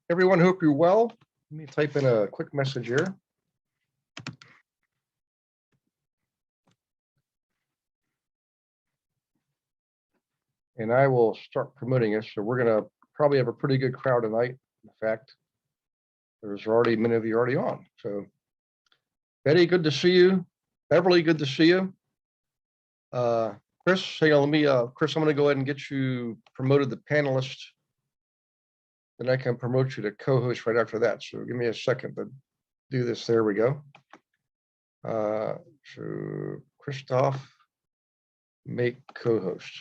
Everyone, hope you're well. Let me type in a quick message here. And I will start promoting it. So we're going to probably have a pretty good crowd tonight. In fact, there's already many of you already on. So Betty, good to see you. Beverly, good to see you. Chris, hang on, let me, Chris, I'm going to go ahead and get you promoted to panelist. Then I can promote you to co-host right after that. So give me a second to do this. There we go. So Christoph, make co-host.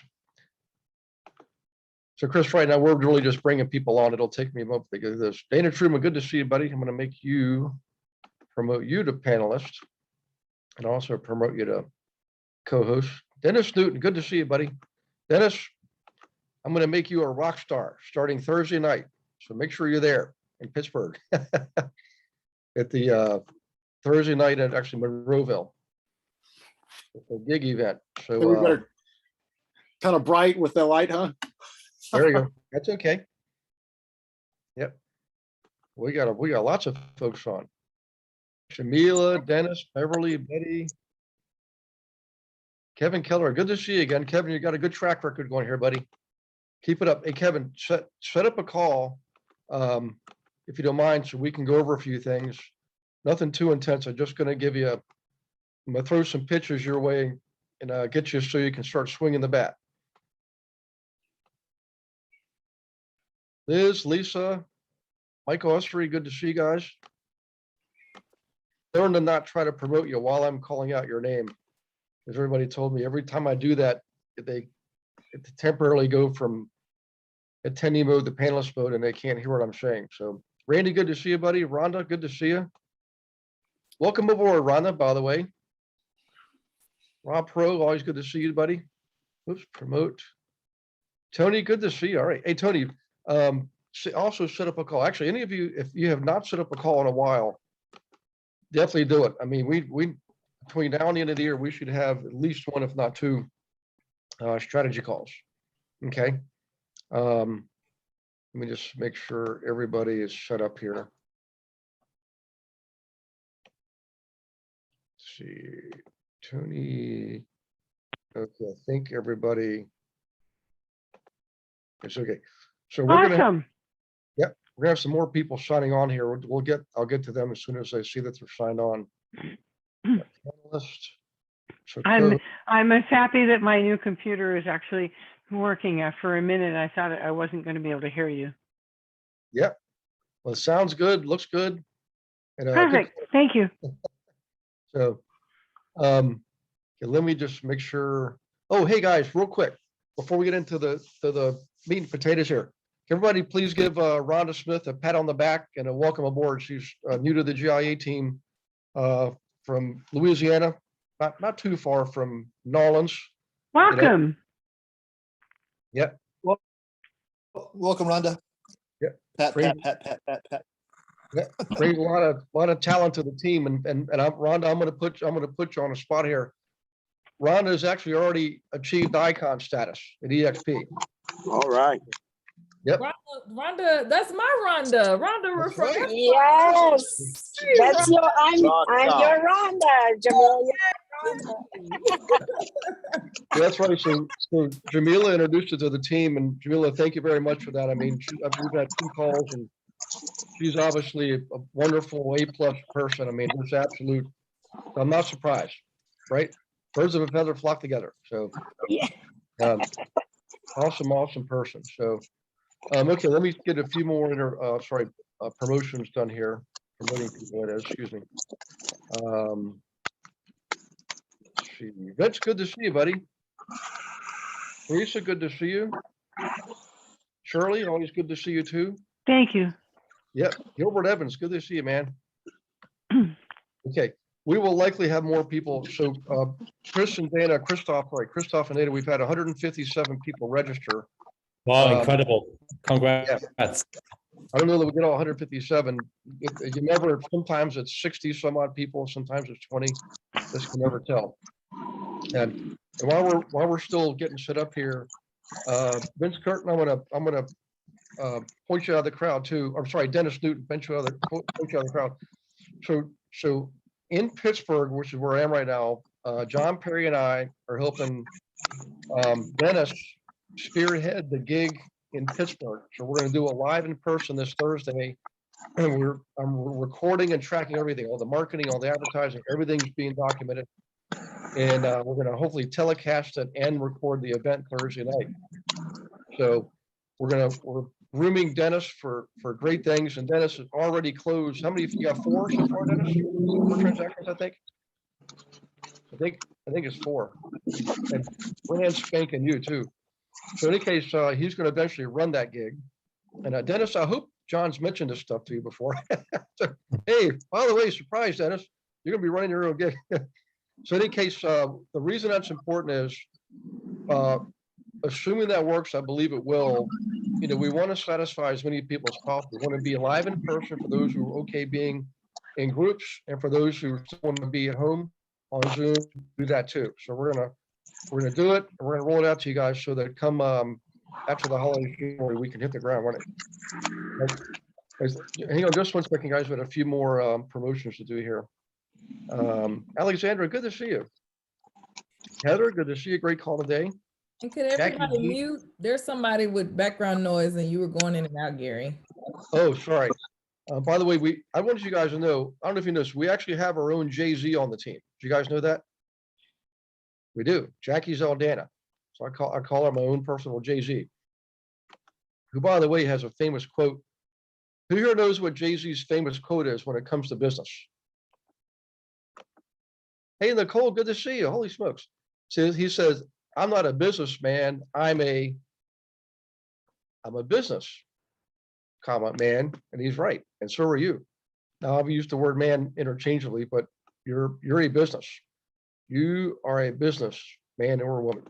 So Chris, right now we're really just bringing people on. It'll take me a moment to get this. Dana Truman, good to see you, buddy. I'm going to make you, promote you to panelist and also promote you to co-host. Dennis Newton, good to see you, buddy. Dennis, I'm going to make you a rock star starting Thursday night. So make sure you're there in Pittsburgh at the Thursday night at actually Monroeville. It's a gig event. So we better kind of bright with the light, huh? There you go. That's okay. Yep. We got lots of folks on. Shamila, Dennis, Beverly, Betty, Kevin Keller. Good to see you again. Kevin, you got a good track record going here, buddy. Keep it up. Hey, Kevin, set up a call if you don't mind, so we can go over a few things. Nothing too intense. I'm just going to give you I'm going to throw some pitches your way and get you so you can start swinging the bat. Liz, Lisa, Michael Ossery, good to see you guys. Learn to not try to promote you while I'm calling out your name. As everybody told me, every time I do that, they temporarily go from attendee mode to panelist mode and they can't hear what I'm saying. So Randy, good to see you, buddy. Rhonda, good to see you. Welcome aboard, Rhonda, by the way. Rob Pro, always good to see you, buddy. Oops, promote. Tony, good to see you. All right. Hey, Tony, also set up a call. Actually, any of you, if you have not set up a call in a while, definitely do it. I mean, we between now and the end of the year, we should have at least one, if not two, strategy calls. Okay. Let me just make sure everybody is set up here. Let's see, Tony. Okay, I think everybody is okay. So we're Awesome. Yep, we're gonna have some more people signing on here. I'll get to them as soon as I see that they're signed on. So I'm as happy that my new computer is actually working. For a minute, I thought I wasn't going to be able to hear you. Yep. Well, it sounds good, looks good. And, perfect. Thank you. So, okay, let me just make sure. Oh, hey guys, real quick, before we get into the meat and potatoes here, everybody please give Rhonda Smith a pat on the back and a welcome aboard. She's new to the GIA team from Louisiana, not too far from New Orleans. Welcome. You know? Yep. Welcome, Rhonda. Yep. Pat. Yeah, brings a lot of talent to the team, and Rhonda, I'm going to put you on a spot here. Rhonda has actually already achieved icon status at EXP. All right. Yep. Rhonda, that's my Rhonda. Rhonda, Right. Yes, that's your. I'm your Rhonda, Jamila. That's right. So Jamila introduced it to the team, and Jamila, thank you very much for that. I mean, we've had 2 calls, and she's obviously a wonderful A+ person. I mean, it's absolute. I'm not surprised, right? Birds of a feather flock together. So, yeah. Awesome person. So, okay, let me get a few more promotions done here. Promoting people, it is. Excuse me. Let's see. Vince, good to see you, buddy. Reese, good to see you. Shirley, always good to see you too. Thank you. Yep. Gilbert Evans, good to see you, man. Okay. We will likely have more people. So Christoph and Dana, we've had 157 people register. Wow, incredible. Congrats. Yeah. I don't know that we get all 157. You never, sometimes it's 60 some odd people, sometimes it's 20. This can never tell. And while we're still getting set up here, Vince Curtin, I'm gonna point you out of the crowd too. I'm sorry, Dennis Newton, point you out of the crowd. So in Pittsburgh, which is where I am right now, John Perry and I are helping Dennis spearhead the gig in Pittsburgh. So we're going to do a live in person this Thursday, and I'm recording and tracking everything, all the marketing, all the advertising, everything's being documented, and we're going to hopefully telecast it and record the event Thursday night. So we're grooming Dennis for great things, and Dennis has already closed. How many? You got 4 so far, Dennis? 4 transactions, I think. I think it's 4, and brand spanking new too. So in any case, he's going to eventually run that gig. And Dennis, I hope John's mentioned this stuff to you before. So, hey, by the way, surprise, Dennis, you're going to be running your own gig. So in any case, the reason that's important is, assuming that works, I believe it will. We want to satisfy as many people as possible. We want to be live in person for those who are okay being in groups, and for those who still want to be at home on Zoom, do that too. So we're gonna do it, and we're gonna roll it out to you guys so that come after the holiday, we can hit the ground running. Hang on just one second, guys. We had a few more promotions to do here. Alexandra, good to see you. Heather, good to see you. Great call today. And could everybody mute? There's somebody with background noise and you were going in and out, Gary. Oh, sorry. By the way, I wanted you guys to know, I don't know if you know this, we actually have our own Jay-Z on the team. Do you guys know that? We do. Jackie Zeldana. So I call her my own personal Jay-Z, who, by the way, has a famous quote. Who here knows what Jay-Z's famous quote is when it comes to business? Hey, Nicole, good to see you. Holy smokes. So he says, I'm not a businessman. I'm a business, man. And he's right. And so are you. Now, I've used the word man interchangeably, but you're a business. You are a business man or woman.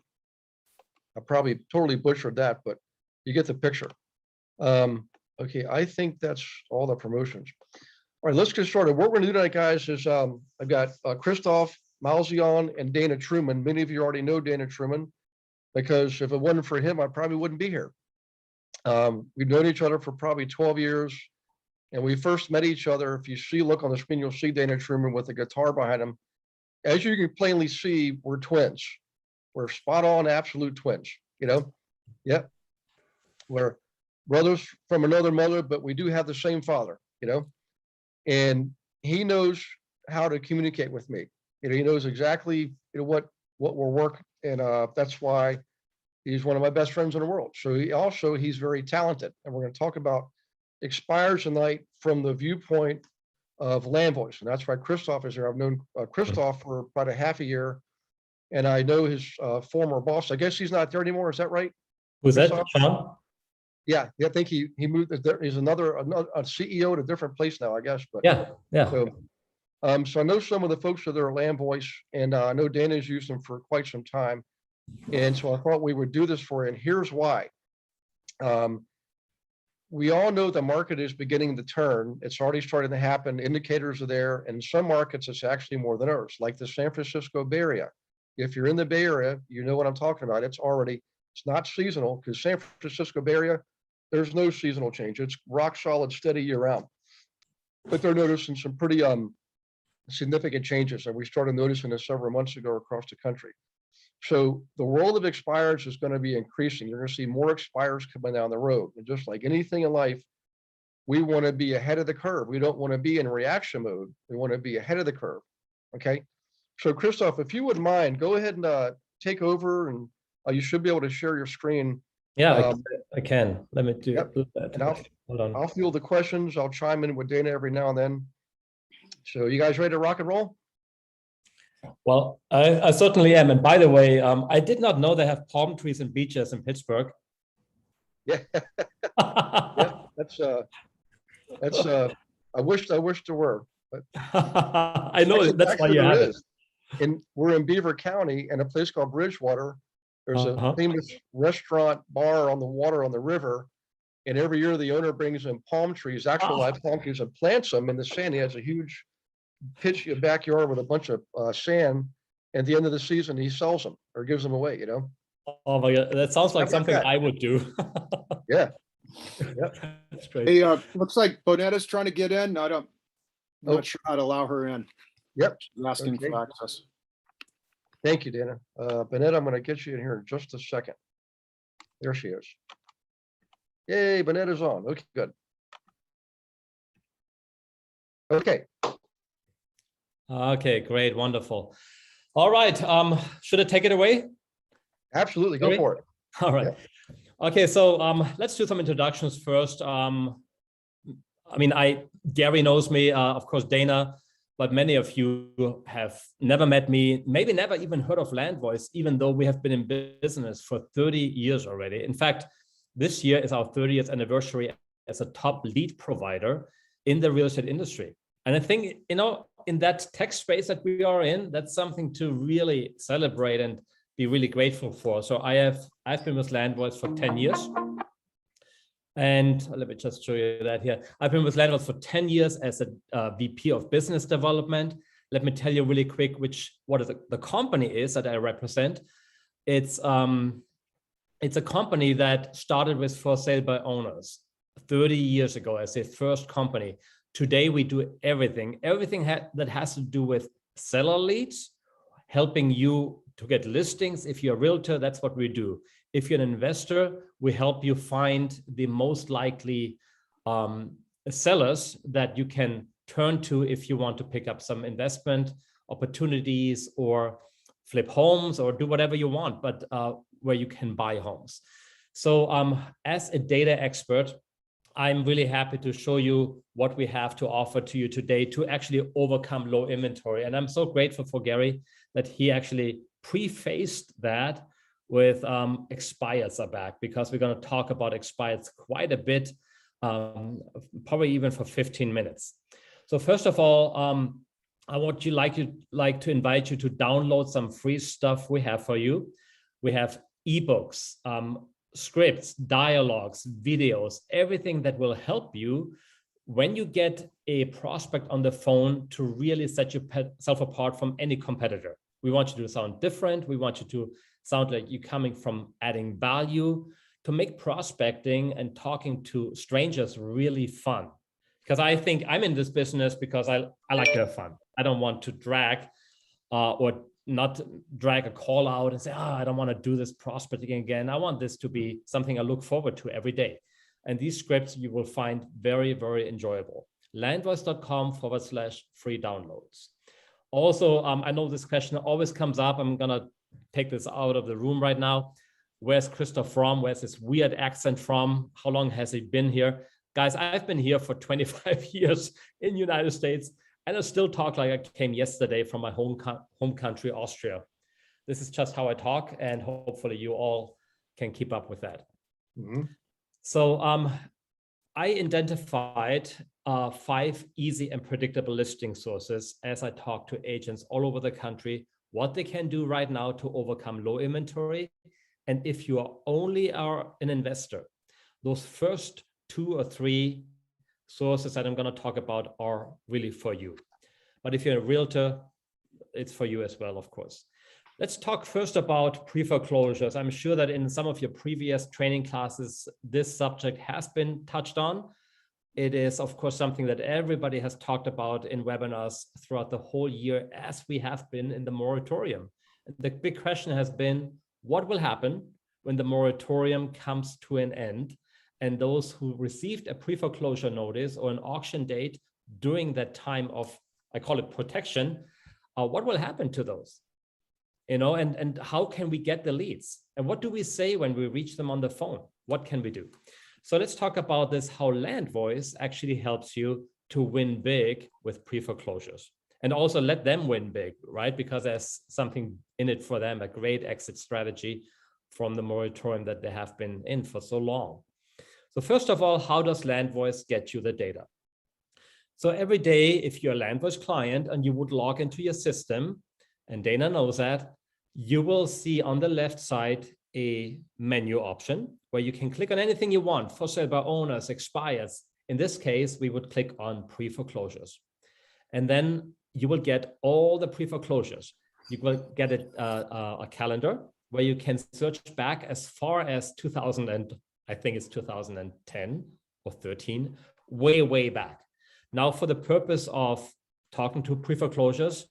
I probably totally butchered that, but you get the picture. Okay, I think that's all the promotions. All right, let's get started. What we're gonna do tonight, guys, is I've got Christoph Malzl and Dana Truman. Many of you already know Dana Truman, because if it wasn't for him, I probably wouldn't be here. We've known each other for probably 12 years, and we first met each other. If you look on the screen, you'll see Dana Truman with a guitar behind him. As you can plainly see, we're twins. We're spot on absolute twins, Yep. We're brothers from another mother, but we do have the same father, and he knows how to communicate with me. He knows exactly what we're working, and that's why he's one of my best friends in the world. So he's very talented, and we're going to talk about expires tonight from the viewpoint of Landvoice, and that's why Christoph is here. I've known Christoph for about a half a year, and I know his former boss. I guess he's not there anymore. Is that right? Who's that, Christoph? Sean? Yeah, I think he moved. He's another a CEO at a different place now, I guess. But Yeah. so I know some of the folks that are Landvoice, and I know Dana's used them for quite some time, and so I thought we would do this for you. And here's why. We all know the market is beginning to turn. It's already starting to happen. Indicators are there. And in some markets, it's actually more than others, like the San Francisco Bay Area. If you're in the Bay Area, you know what I'm talking about. It's not seasonal, because San Francisco Bay Area, there's no seasonal change. It's rock solid, steady year round. But they're noticing some pretty significant changes. And we started noticing this several months ago across the country. So the world of expires is going to be increasing. You're going to see more expires coming down the road. And just like anything in life, we want to be ahead of the curve. We don't want to be in reaction mode. We want to be ahead of the curve. Okay. So Christoph, if you wouldn't mind, go ahead and take over, and you should be able to share your screen. Yeah, I can. Let me do that. And Hold on. I'll field the questions. I'll chime in with Dana every now and then. So you guys ready to rock and roll? Well, I certainly am. And by the way, I did not know they have palm trees and beaches in Pittsburgh. Yeah. Yeah, that's I wish there were. But I know that's why you have it. And we're in Beaver County, in a place called Bridgewater. There's a famous restaurant bar on the water on the river. And every year the owner brings in palm trees, actual live palm trees, and plants them in the sand. He has a huge backyard with a bunch of sand. At the end of the season, he sells them or gives them away, Oh my God, that sounds like about something that? I would do. Yeah. That's great. Hey, looks like Bonetta's trying to get in. I'm Oh. not sure how to allow her in. Yep. She's asking Okay. for access. Thank you, Dana. Bennett, I'm gonna get you in here in just a second. There she is. Yay, Bennett is on. Okay, good. Okay, Okay, great, wonderful. All right, should I take it away? absolutely, go Gary? for it. All right. Okay, so let's do some introductions first. I mean, Gary knows me, of course, Dana, but many of you have never met me, maybe never even heard of Landvoice, even though we have been in business for 30 years already. In fact, this year is our 30th anniversary as a top lead provider in the real estate industry. And I think, you know, in that tech space that we are in, that's something to really celebrate and be really grateful for. So I've been with Landvoice for 10 years. And let me just show you that here. I've been with Landvoice for 10 years as a VP of business development. Let me tell you really quick what the company is that I represent. It's a company that started with for sale by owners 30 years ago as a first company. Today, we do everything that has to do with seller leads, helping you to get listings. If you're a realtor, that's what we do. If you're an investor, we help you find the most likely sellers that you can turn to if you want to pick up some investment opportunities or flip homes or do whatever you want, but where you can buy homes. So as a data expert, I'm really happy to show you what we have to offer to you today to actually overcome low inventory. And I'm so grateful for Gary that he actually prefaced that with expireds are back, because we're going to talk about expireds quite a bit, probably even for 15 minutes. So first of all, I want to invite you to download some free stuff we have for you. We have ebooks, scripts, dialogues, videos, everything that will help you when you get a prospect on the phone to really set yourself apart from any competitor. We want you to sound different. We want you to sound like you're coming from adding value, to make prospecting and talking to strangers really fun. Because I think I'm in this business because I like to have fun. I don't want to drag or not drag a call out and say, I don't want to do this prospecting again. I want this to be something I look forward to every day. And these scripts you will find very, very enjoyable. Landvoice.com/free downloads. Also, I know this question always comes up. I'm going to take this out of the room right now. Where's Christoph from? Where's this weird accent from? How long has he been here? Guys, I've been here for 25 years in the United States, and I still talk like I came yesterday from my home country, Austria. This is just how I talk, and hopefully you all can keep up with that. Mm-hmm. So I identified 5 easy and predictable listing sources as I talk to agents all over the country, what they can do right now to overcome low inventory. And if you are an investor, those first 2 or 3 sources that I'm going to talk about are really for you. But if you're a realtor, it's for you as well, of course. Let's talk first about pre-foreclosures. I'm sure that in some of your previous training classes, this subject has been touched on. It is, of course, something that everybody has talked about in webinars throughout the whole year, as we have been in the moratorium. The big question has been, what will happen when the moratorium comes to an end? And those who received a pre-foreclosure notice or an auction date during that time of, I call it protection, what will happen to those? You know, and how can we get the leads? And what do we say when we reach them on the phone? What can we do? So let's talk about this, how Landvoice actually helps you to win big with pre-foreclosures. And also let them win big, right? Because there's something in it for them, a great exit strategy from the moratorium that they have been in for so long. So first of all, how does Landvoice get you the data? So every day, if you're a Landvoice client and you would log into your system, and Dana knows that, you will see on the left side a menu option where you can click on anything you want, for sale by owners, expires. In this case, we would click on pre-foreclosures. And then you will get all the pre-foreclosures. You will get a calendar where you can search back as far as 2000 and I think it's 2010 or 13, way back. Now, for the purpose of talking to pre-foreclosures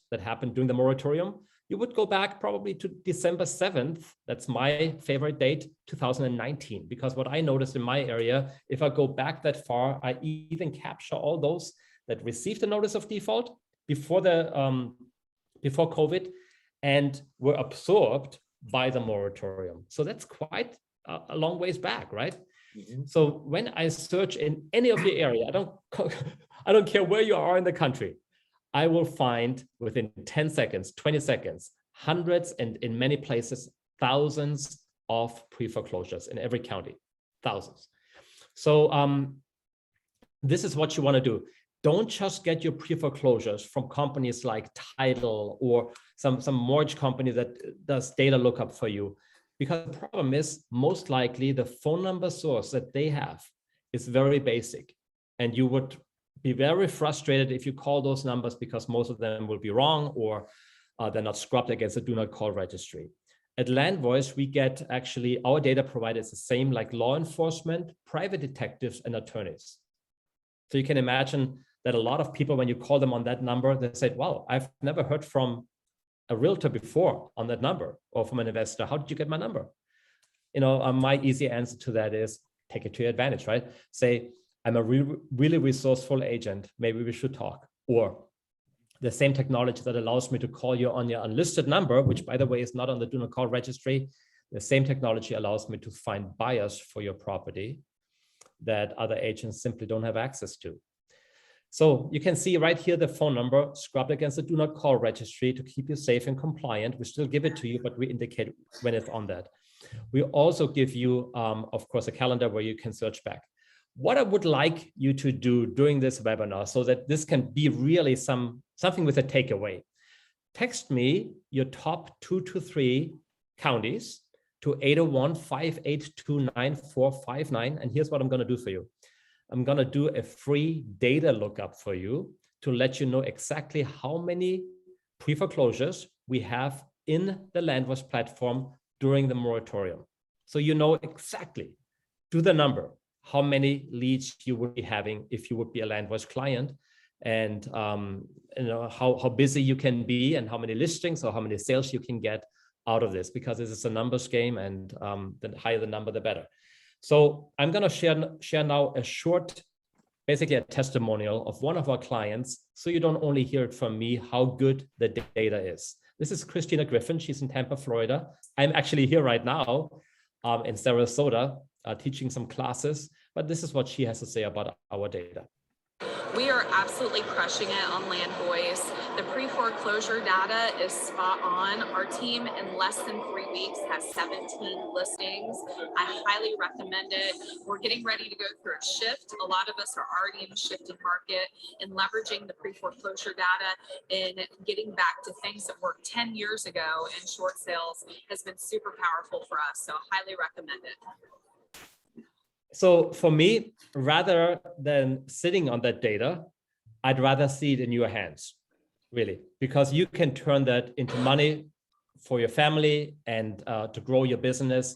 that happened during the moratorium, you would go back probably to December 7th. That's my favorite date, 2019, because what I noticed in my area, if I go back that far, I even capture all those that received a notice of default before before COVID and were absorbed by the moratorium. So that's quite a long ways back, right? So when I search in any of your area, I don't care where you are in the country, I will find within 10 seconds, 20 seconds, hundreds and in many places, thousands of pre-foreclosures in every county, thousands. So this is what you want to do. Don't just get your pre-foreclosures from companies like Title or some mortgage company that does data lookup for you. Because the problem is, most likely the phone number source that they have is very basic. And you would be very frustrated if you call those numbers because most of them will be wrong or they're not scrubbed against the do not call registry. At Landvoice, we get actually, our data provider is the same like law enforcement, private detectives, and attorneys. So you can imagine that a lot of people, when you call them on that number, they say, wow, I've never heard from a realtor before on that number or from an investor. How did you get my number? You know, my easy answer to that is take it to your advantage, right? Say, I'm a really resourceful agent. Maybe we should talk. Or the same technology that allows me to call you on your unlisted number, which by the way is not on the do not call registry. The same technology allows me to find buyers for your property that other agents simply don't have access to. So you can see right here the phone number scrubbed against the do not call registry to keep you safe and compliant. We still give it to you, but we indicate when it's on that. We also give you, of course, a calendar where you can search back. What I would like you to do during this webinar so that this can be really something with a takeaway. Text me your top 2 to 3 counties to 801-582-9459. And here's what I'm going to do for you. I'm going to do a free data lookup for you to let you know exactly how many pre-foreclosures we have in the Landvoice platform during the moratorium. So you know exactly to the number how many leads you would be having if you would be a Landvoice client, and you know how busy you can be and how many listings or how many sales you can get out of this, because this is a numbers game, and the higher the number, the better. So I'm going to share now a short, basically a testimonial of one of our clients, so you don't only hear it from me how good the data is. This is Christina Griffin. She's in Tampa, Florida. I'm actually here right now in Sarasota teaching some classes, but this is what she has to say about our data. We are absolutely crushing it on Landvoice. The pre-foreclosure data is spot on. Our team in less than 3 weeks has 17 listings. I highly recommend it. We're getting ready to go through a shift. A lot of us are already in a shifting market, and leveraging the pre-foreclosure data and getting back to things that worked 10 years ago in short sales has been super powerful for us. So highly recommend it. So for me, rather than sitting on that data, I'd rather see it in your hands, really, because you can turn that into money for your family and to grow your business.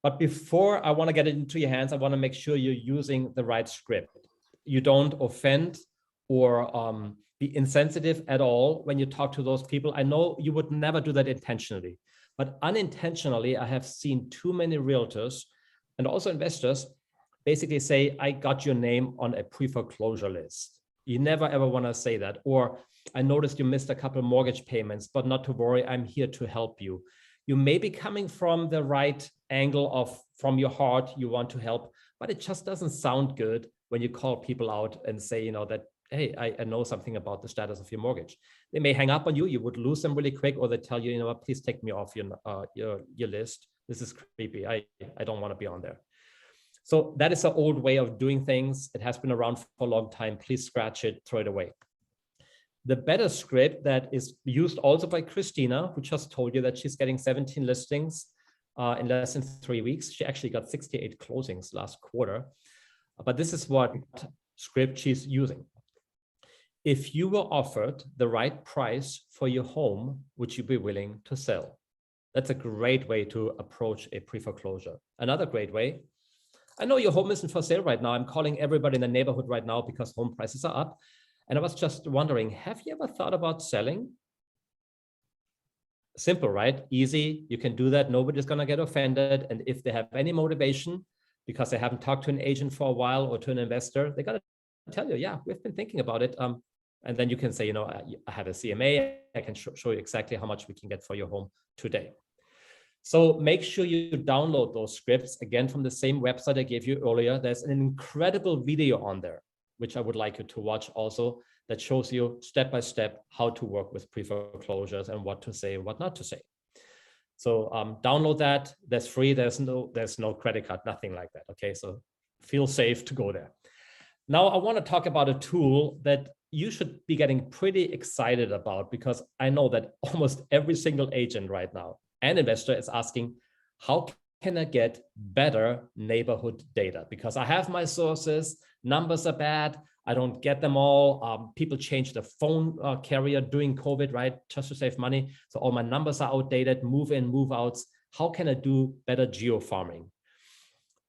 But before I want to get it into your hands, I want to make sure you're using the right script. You don't offend or be insensitive at all when you talk to those people. I know you would never do that intentionally, but unintentionally, I have seen too many realtors and also investors basically say, I got your name on a pre-foreclosure list. You never ever want to say that. Or I noticed you missed a couple mortgage payments, but not to worry, I'm here to help you. You may be coming from the right angle from your heart, you want to help, but it just doesn't sound good when you call people out and say, you know, that, hey, I know something about the status of your mortgage. They may hang up on you, you would lose them really quick, or they tell you, you know what, please take me off your list. This is creepy, I don't want to be on there. So that is an old way of doing things. It has been around for a long time. Please scratch it, throw it away. The better script that is used also by Christina, who just told you that she's getting 17 listings in less than 3 weeks. She actually got 68 closings last quarter. But this is what script she's using. If you were offered the right price for your home, would you be willing to sell? That's a great way to approach a pre-foreclosure. Another great way, I know your home isn't for sale right now. I'm calling everybody in the neighborhood right now because home prices are up. And I was just wondering, have you ever thought about selling? Simple, right? Easy. You can do that. Nobody's going to get offended. And if they have any motivation because they haven't talked to an agent for a while or to an investor, they got to tell you, yeah, we've been thinking about it. And then you can say, you know, I have a CMA. I can show you exactly how much we can get for your home today. So make sure you download those scripts again from the same website I gave you earlier. There's an incredible video on there, which I would like you to watch also, that shows you step by step how to work with pre-foreclosures and what to say and what not to say. So download that. That's free. There's no credit card, nothing like that. Okay, so feel safe to go there. Now I want to talk about a tool that you should be getting pretty excited about, because I know that almost every single agent right now and investor is asking, how can I get better neighborhood data? Because I have my sources, numbers are bad, I don't get them all. People change the phone carrier during COVID, right? Just to save money. So all my numbers are outdated, move in, move outs. How can I do better geo-farming?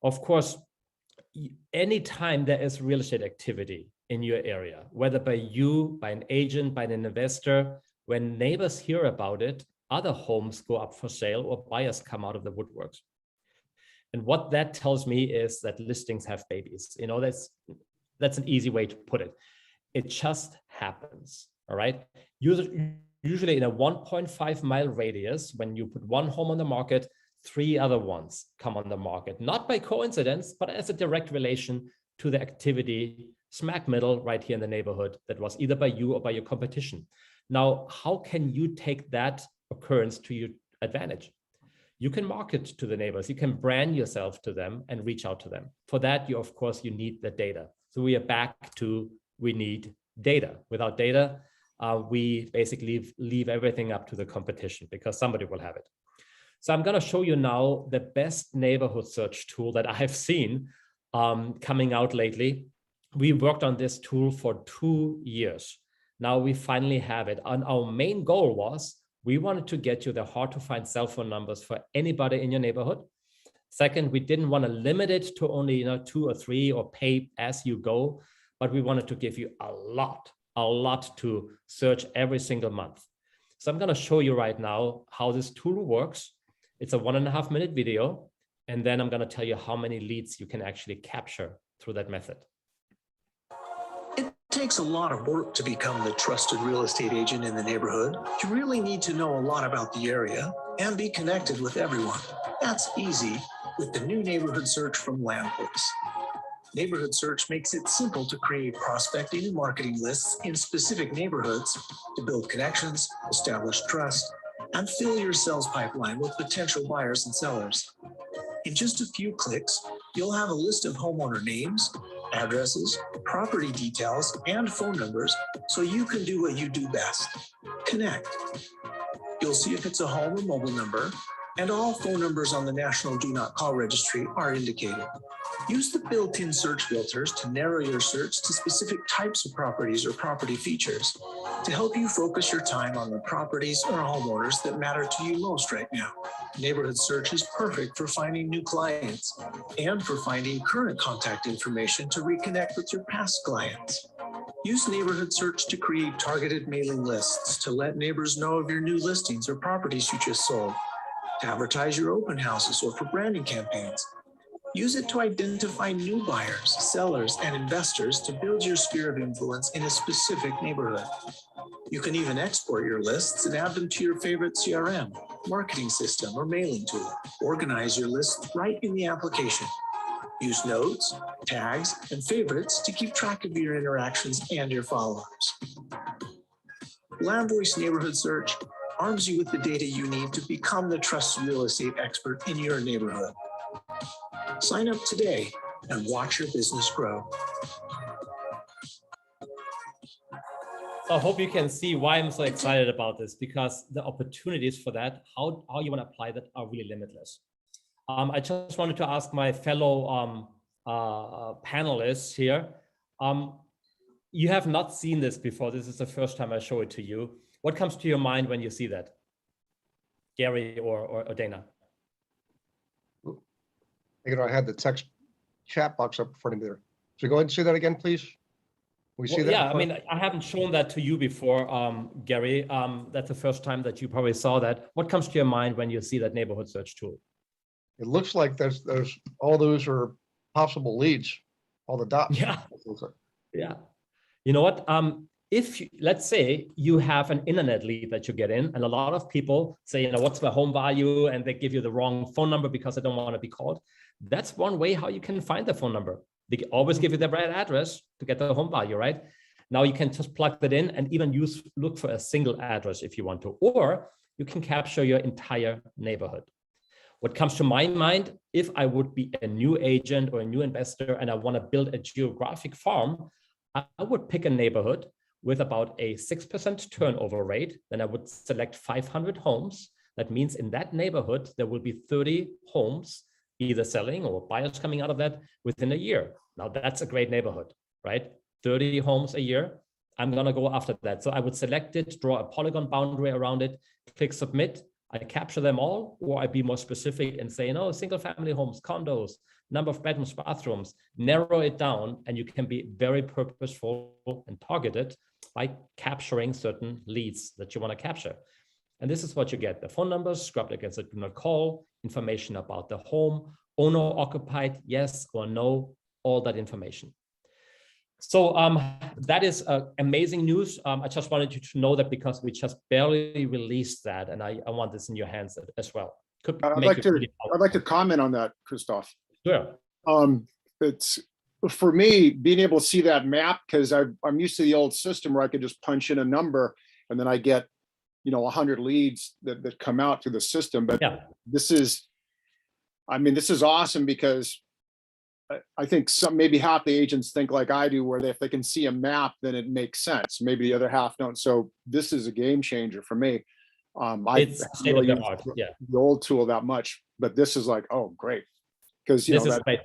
Of course, anytime there is real estate activity in your area, whether by you, by an agent, by an investor, when neighbors hear about it, other homes go up for sale or buyers come out of the woodworks. And what that tells me is that listings have babies. You know, that's an easy way to put it. It just happens, all right? Usually in a 1.5 mile radius, when you put one home on the market, 3 other ones come on the market, not by coincidence, but as a direct relation to the activity smack middle right here in the neighborhood that was either by you or by your competition. Now, how can you take that occurrence to your advantage? You can market to the neighbors, you can brand yourself to them and reach out to them. For that, of course, you need the data. So we are back to, we need data. Without data, we basically leave everything up to the competition because somebody will have it. So I'm going to show you now the best neighborhood search tool that I have seen coming out lately. We worked on this tool for 2 years. Now we finally have it. And our main goal was, we wanted to get you the hard to find cell phone numbers for anybody in your neighborhood. Second, we didn't want to limit it to only 2 or 3 or pay as you go, but we wanted to give you a lot to search every single month. So I'm going to show you right now how this tool works. It's a 1.5 minute video, and then I'm going to tell you how many leads you can actually capture through that method. It takes a lot of work to become the trusted real estate agent in the neighborhood. You really need to know a lot about the area and be connected with everyone. That's easy with the new neighborhood search from Landvoice. Neighborhood search makes it simple to create prospecting and marketing lists in specific neighborhoods to build connections, establish trust, and fill your sales pipeline with potential buyers and sellers. In just a few clicks, you'll have a list of homeowner names, addresses, property details, and phone numbers so you can do what you do best, connect. You'll see if it's a home or mobile number, and all phone numbers on the National Do Not Call Registry are indicated. Use the built-in search filters to narrow your search to specific types of properties or property features to help you focus your time on the properties or homeowners that matter to you most right now. Neighborhood search is perfect for finding new clients and for finding current contact information to reconnect with your past clients. Use neighborhood search to create targeted mailing lists to let neighbors know of your new listings or properties you just sold, to advertise your open houses or for branding campaigns. Use it to identify new buyers, sellers, and investors to build your sphere of influence in a specific neighborhood. You can even export your lists and add them to your favorite CRM, marketing system, or mailing tool. Organize your list right in the application. Use notes, tags, and favorites to keep track of your interactions and your follow-ups. Landvoice Neighborhood Search arms you with the data you need to become the trusted real estate expert in your neighborhood. Sign up today and watch your business grow. So I hope you can see why I'm so excited about this, because the opportunities for that, how you want to apply that, are really limitless. I just wanted to ask my fellow panelists here. You have not seen this before. This is the first time I show it to you. What comes to your mind when you see that? Gary or Dana. I had the text chat box up in front of me there. So go ahead and say that again, please. We see Well, that? yeah, in I front? mean, I haven't shown that to you before, Gary. That's the first time that you probably saw that. What comes to your mind when you see that neighborhood search tool? It looks like there's all those are possible leads, all the dots. Yeah. Yeah. You know what? Let's say you have an internet lead that you get in, and a lot of people say, what's my home value? And they give you the wrong phone number because they don't want to be called. That's one way how you can find the phone number. They always give you the right address to get the home value, right? Now you can just plug that in and even look for a single address if you want to, or you can capture your entire neighborhood. What comes to my mind, if I would be a new agent or a new investor and I want to build a geographic farm, I would pick a neighborhood with about a 6% turnover rate. Then I would select 500 homes. That means in that neighborhood, there will be 30 homes either selling or buyers coming out of that within a year. Now that's a great neighborhood, right? 30 homes a year. I'm going to go after that. So I would select it, draw a polygon boundary around it, click submit. I capture them all, or I be more specific and say, single family homes, condos, number of bedrooms, bathrooms, narrow it down, and you can be very purposeful and targeted by capturing certain leads that you want to capture. And this is what you get: the phone numbers scrubbed against the do not call, information about the home, owner occupied, yes or no, all that information. So that is amazing news. I just wanted you to know that because we just barely released that, and I want this in your hands as well. I'd like to comment on that, Christoph. Sure. It's for me being able to see that map, because I'm used to the old system where I could just punch in a number and then I get 100 leads that come out through the system. But yeah, this is awesome, because I think maybe half the agents think like I do, where if they can see a map, then it makes sense. Maybe the other half don't. So this is a game changer for me. It's state of the art, yeah. The old tool that much, but this is like, oh, great. Because this is great.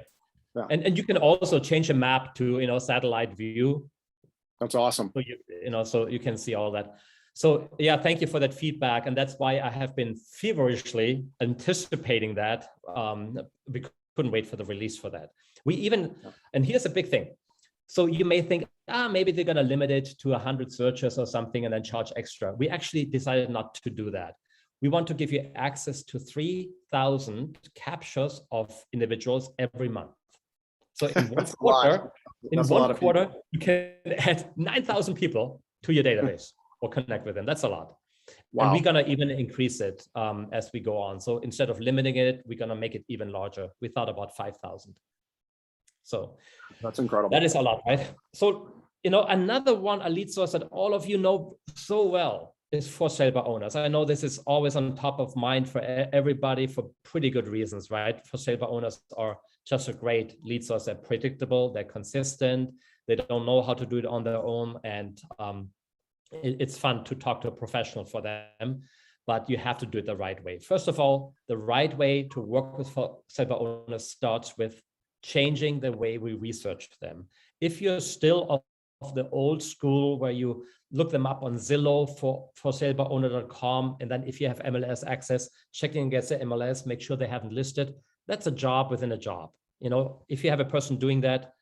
Yeah. And you can also change a map to satellite view. That's awesome. So so you can see all that. So yeah, thank you for that feedback, and that's why I have been feverishly anticipating that. We couldn't wait for the release for that. And here's a big thing. So you may think, maybe they're going to limit it to 100 searches or something and then charge extra. We actually decided not to do that. We want to give you access to 3,000 captures of individuals every month. So in one quarter, you can add 9,000 people to your database or connect with them. That's a lot. Wow. And we're going to even increase it as we go on. So instead of limiting it, we're going to make it even larger. We thought about 5,000. So that's incredible. That is a lot, right? So, another one, a lead source that all of you know so well is for sale by owners. I know this is always on top of mind for everybody for pretty good reasons, right? For sale by owners are just a great lead source. They're predictable, they're consistent, they don't know how to do it on their own. And it's fun to talk to a professional for them, but you have to do it the right way. First of all, the right way to work with for sale by owners starts with changing the way we research them. If you're still of the old school where you look them up on Zillow for salebyowner.com, and then if you have MLS access, checking against the MLS, make sure they haven't listed. That's a job within a job. If you have a person doing that,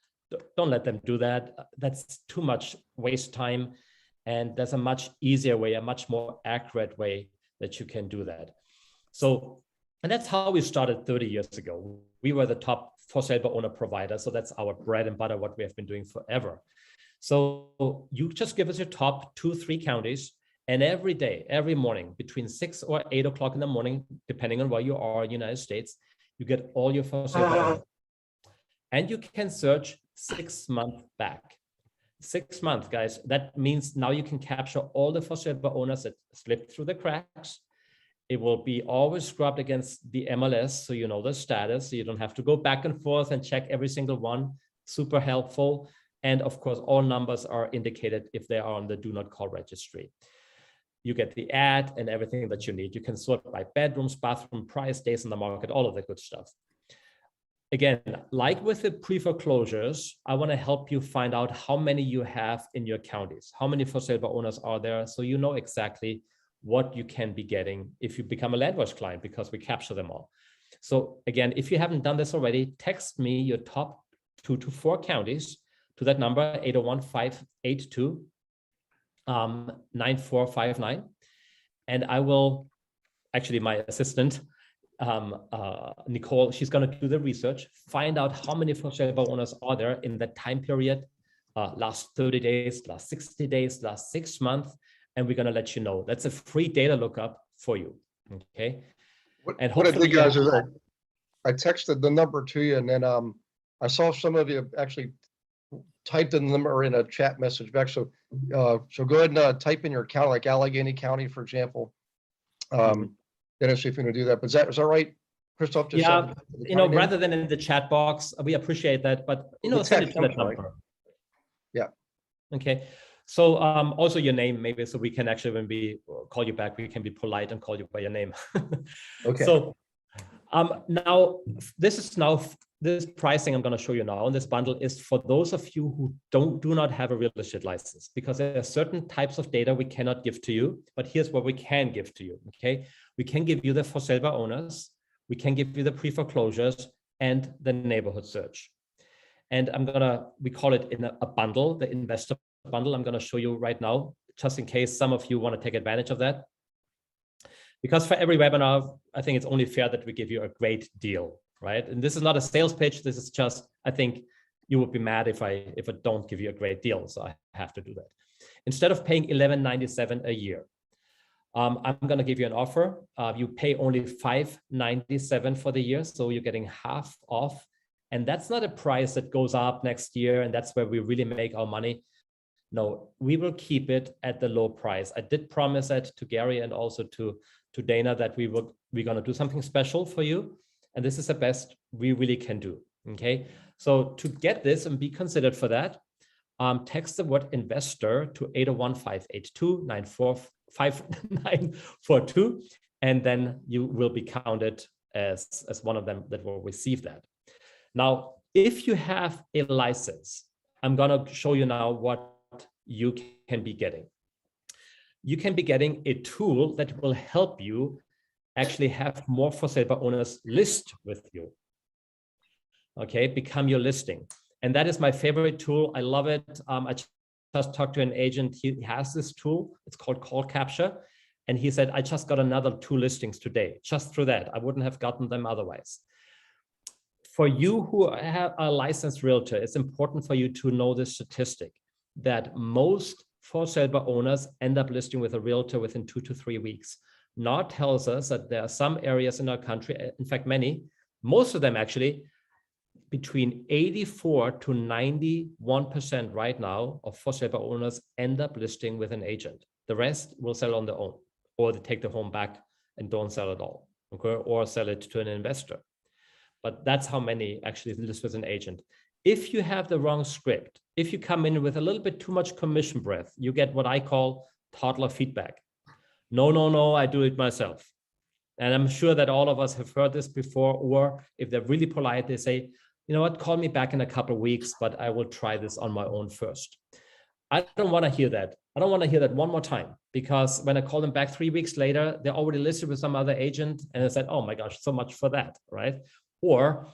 don't let them do that. That's too much waste time. And there's a much easier way, a much more accurate way that you can do that. So, and that's how we started 30 years ago. We were the top for sale by owner provider. So that's our bread and butter, what we have been doing forever. So you just give us your top 2-3 counties, and every day, every morning, between 6 or 8 o'clock in the morning, depending on where you are in the United States, you get all your for sale by owner. And you can search 6 months back. 6 months, guys. That means now you can capture all the for sale by owners that slipped through the cracks. It will be always scrubbed against the MLS, so you know the status, so you don't have to go back and forth and check every single one. Super helpful. And of course, all numbers are indicated if they are on the do not call registry. You get the ad and everything that you need. You can sort by bedrooms, bathroom, price, days in the market, all of the good stuff. Again, like with the pre-foreclosures, I want to help you find out how many you have in your counties. How many for sale by owners are there? So you know exactly what you can be getting if you become a Landvoice client, because we capture them all. So again, if you haven't done this already, text me your top 2 to 4 counties to that number, 801-582-9459. And I will, actually my assistant, Nicole, she's going to do the research, find out how many for sale by owners are there in that time period, last 30 days, last 60 days, last 6 months, and we're going to let you know. That's a free data lookup for you. Okay. What And I hopefully did, guys, is I texted the number to you, and then I saw some of you actually typed in the number in a chat message back. So so go ahead and type in your county, like Allegheny County, for example. Dennis, if you're going to do that, but is that right, Christoph? Just yeah, you know, rather than in the chat box, we appreciate that, but you know, send it to that number. Yeah. Okay. So also your name, maybe, so we can actually, when we call you back, we can be polite and call you by your name. Okay. So now this pricing I'm going to show you now on this bundle is for those of you who do not have a real estate license, because there are certain types of data we cannot give to you, but here's what we can give to you. Okay. We can give you the for sale by owners. We can give you the pre-foreclosures and the neighborhood search. And we call it in a bundle, the investor bundle. I'm going to show you right now, just in case some of you want to take advantage of that. Because for every webinar, I think it's only fair that we give you a great deal, right? And this is not a sales pitch. This is just, I think you would be mad if I don't give you a great deal. So I have to do that. Instead of paying $11.97 a year, I'm going to give you an offer. You pay only $5.97 for the year. So you're getting half off. And that's not a price that goes up next year. And that's where we really make our money. No, we will keep it at the low price. I did promise that to Gary and also to Dana that we're going to do something special for you. And this is the best we really can do. Okay. So to get this and be considered for that, text the word investor to 801-582-942, and then you will be counted as one of them that will receive that. Now, if you have a license, I'm going to show you now what you can be getting. You can be getting a tool that will help you actually have more for sale by owners list with you. Okay, become your listing. And that is my favorite tool. I love it. I just talked to an agent. He has this tool. It's called Call Capture. And he said, I just got another 2 listings today, just through that. I wouldn't have gotten them otherwise. For you who have a licensed realtor, it's important for you to know this statistic that most for sale by owners end up listing with a realtor within 2 to 3 weeks. NAR tells us that there are some areas in our country, in fact, most of them actually, between 84 to 91% right now of for sale by owners end up listing with an agent. The rest will sell on their own, or they take the home back and don't sell at all, okay? Or sell it to an investor. But that's how many actually list with an agent. If you have the wrong script, if you come in with a little bit too much commission breath, you get what I call toddler feedback. No, I do it myself. And I'm sure that all of us have heard this before, or if they're really polite, they say, you know what, call me back in a couple of weeks, but I will try this on my own first. I don't want to hear that. I don't want to hear that one more time, because when I call them back 3 weeks later, they're already listed with some other agent and I said, oh my gosh, so much for that, right? Or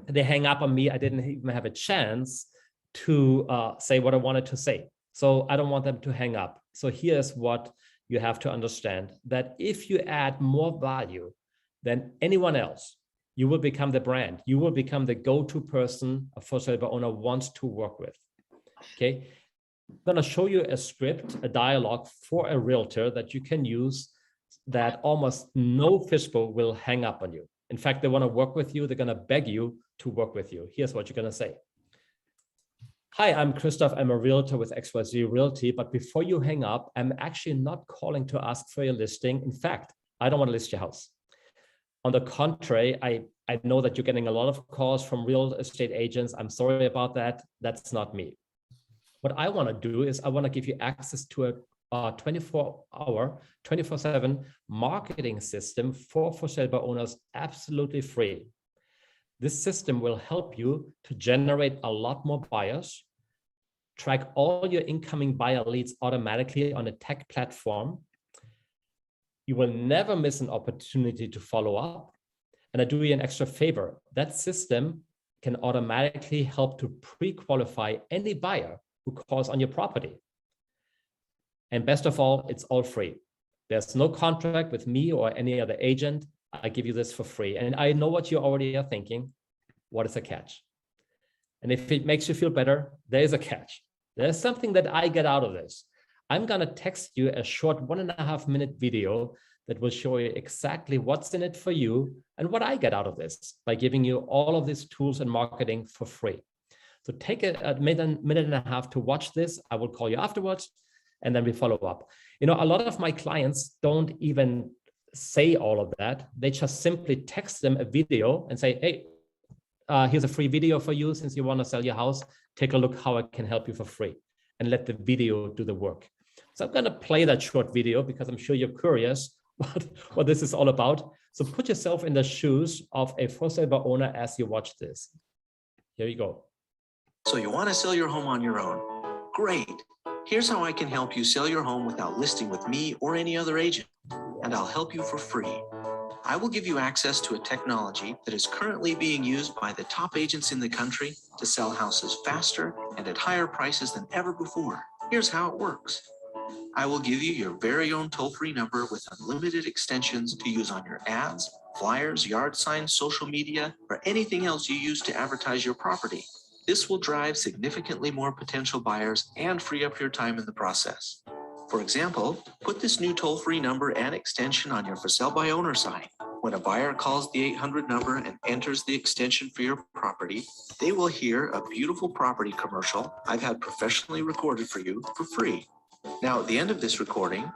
they hang up on me. I didn't even have a chance to say what I wanted to say. So I don't want them to hang up. So here's what you have to understand, that if you add more value than anyone else, you will become the brand. You will become the go-to person a for sale by owner wants to work with. Okay. I'm going to show you a script, a dialogue for a realtor that you can use that almost no FISBO will hang up on you. In fact, they want to work with you. They're going to beg you to work with you. Here's what you're going to say. Hi, I'm Christoph. I'm a realtor with XYZ Realty. But before you hang up, I'm actually not calling to ask for your listing. In fact, I don't want to list your house. On the contrary, I know that you're getting a lot of calls from real estate agents. I'm sorry about that. That's not me. What I want to do is I want to give you access to a 24-hour, 24/7 marketing system for sale by owners, absolutely free. This system will help you to generate a lot more buyers, track all your incoming buyer leads automatically on a tech platform, You will never miss an opportunity to follow up. And I do you an extra favor. That system can automatically help to pre-qualify any buyer who calls on your property. And best of all, it's all free. There's no contract with me or any other agent. I give you this for free. And I know what you already are thinking. What is a catch? And if it makes you feel better, there is a catch. There's something that I get out of this. I'm going to text you a short 1.5-minute video that will show you exactly what's in it for you and what I get out of this by giving you all of these tools and marketing for free. So take a minute and a half to watch this. I will call you afterwards, and then we follow up. You know, a lot of my clients don't even say all of that. They just simply text them a video and say, hey, here's a free video for you since you want to sell your house. Take a look how I can help you for free, and let the video do the work. So I'm going to play that short video because I'm sure you're curious what this is all about. So put yourself in the shoes of a for sale by owner as you watch this. Here you go. So you want to sell your home on your own? Great. Here's how I can help you sell your home without listing with me or any other agent, and I'll help you for free. I will give you access to a technology that is currently being used by the top agents in the country to sell houses faster and at higher prices than ever before. Here's how it works. I will give you your very own toll-free number with unlimited extensions to use on your ads, flyers, yard signs, social media, or anything else you use to advertise your property. This will drive significantly more potential buyers and free up your time in the process. For example, put this new toll-free number and extension on your for sale by owner sign. When a buyer calls the 800 number and enters the extension for your property, they will hear a beautiful property commercial I've had professionally recorded for you for free. Now, at the end of this recording,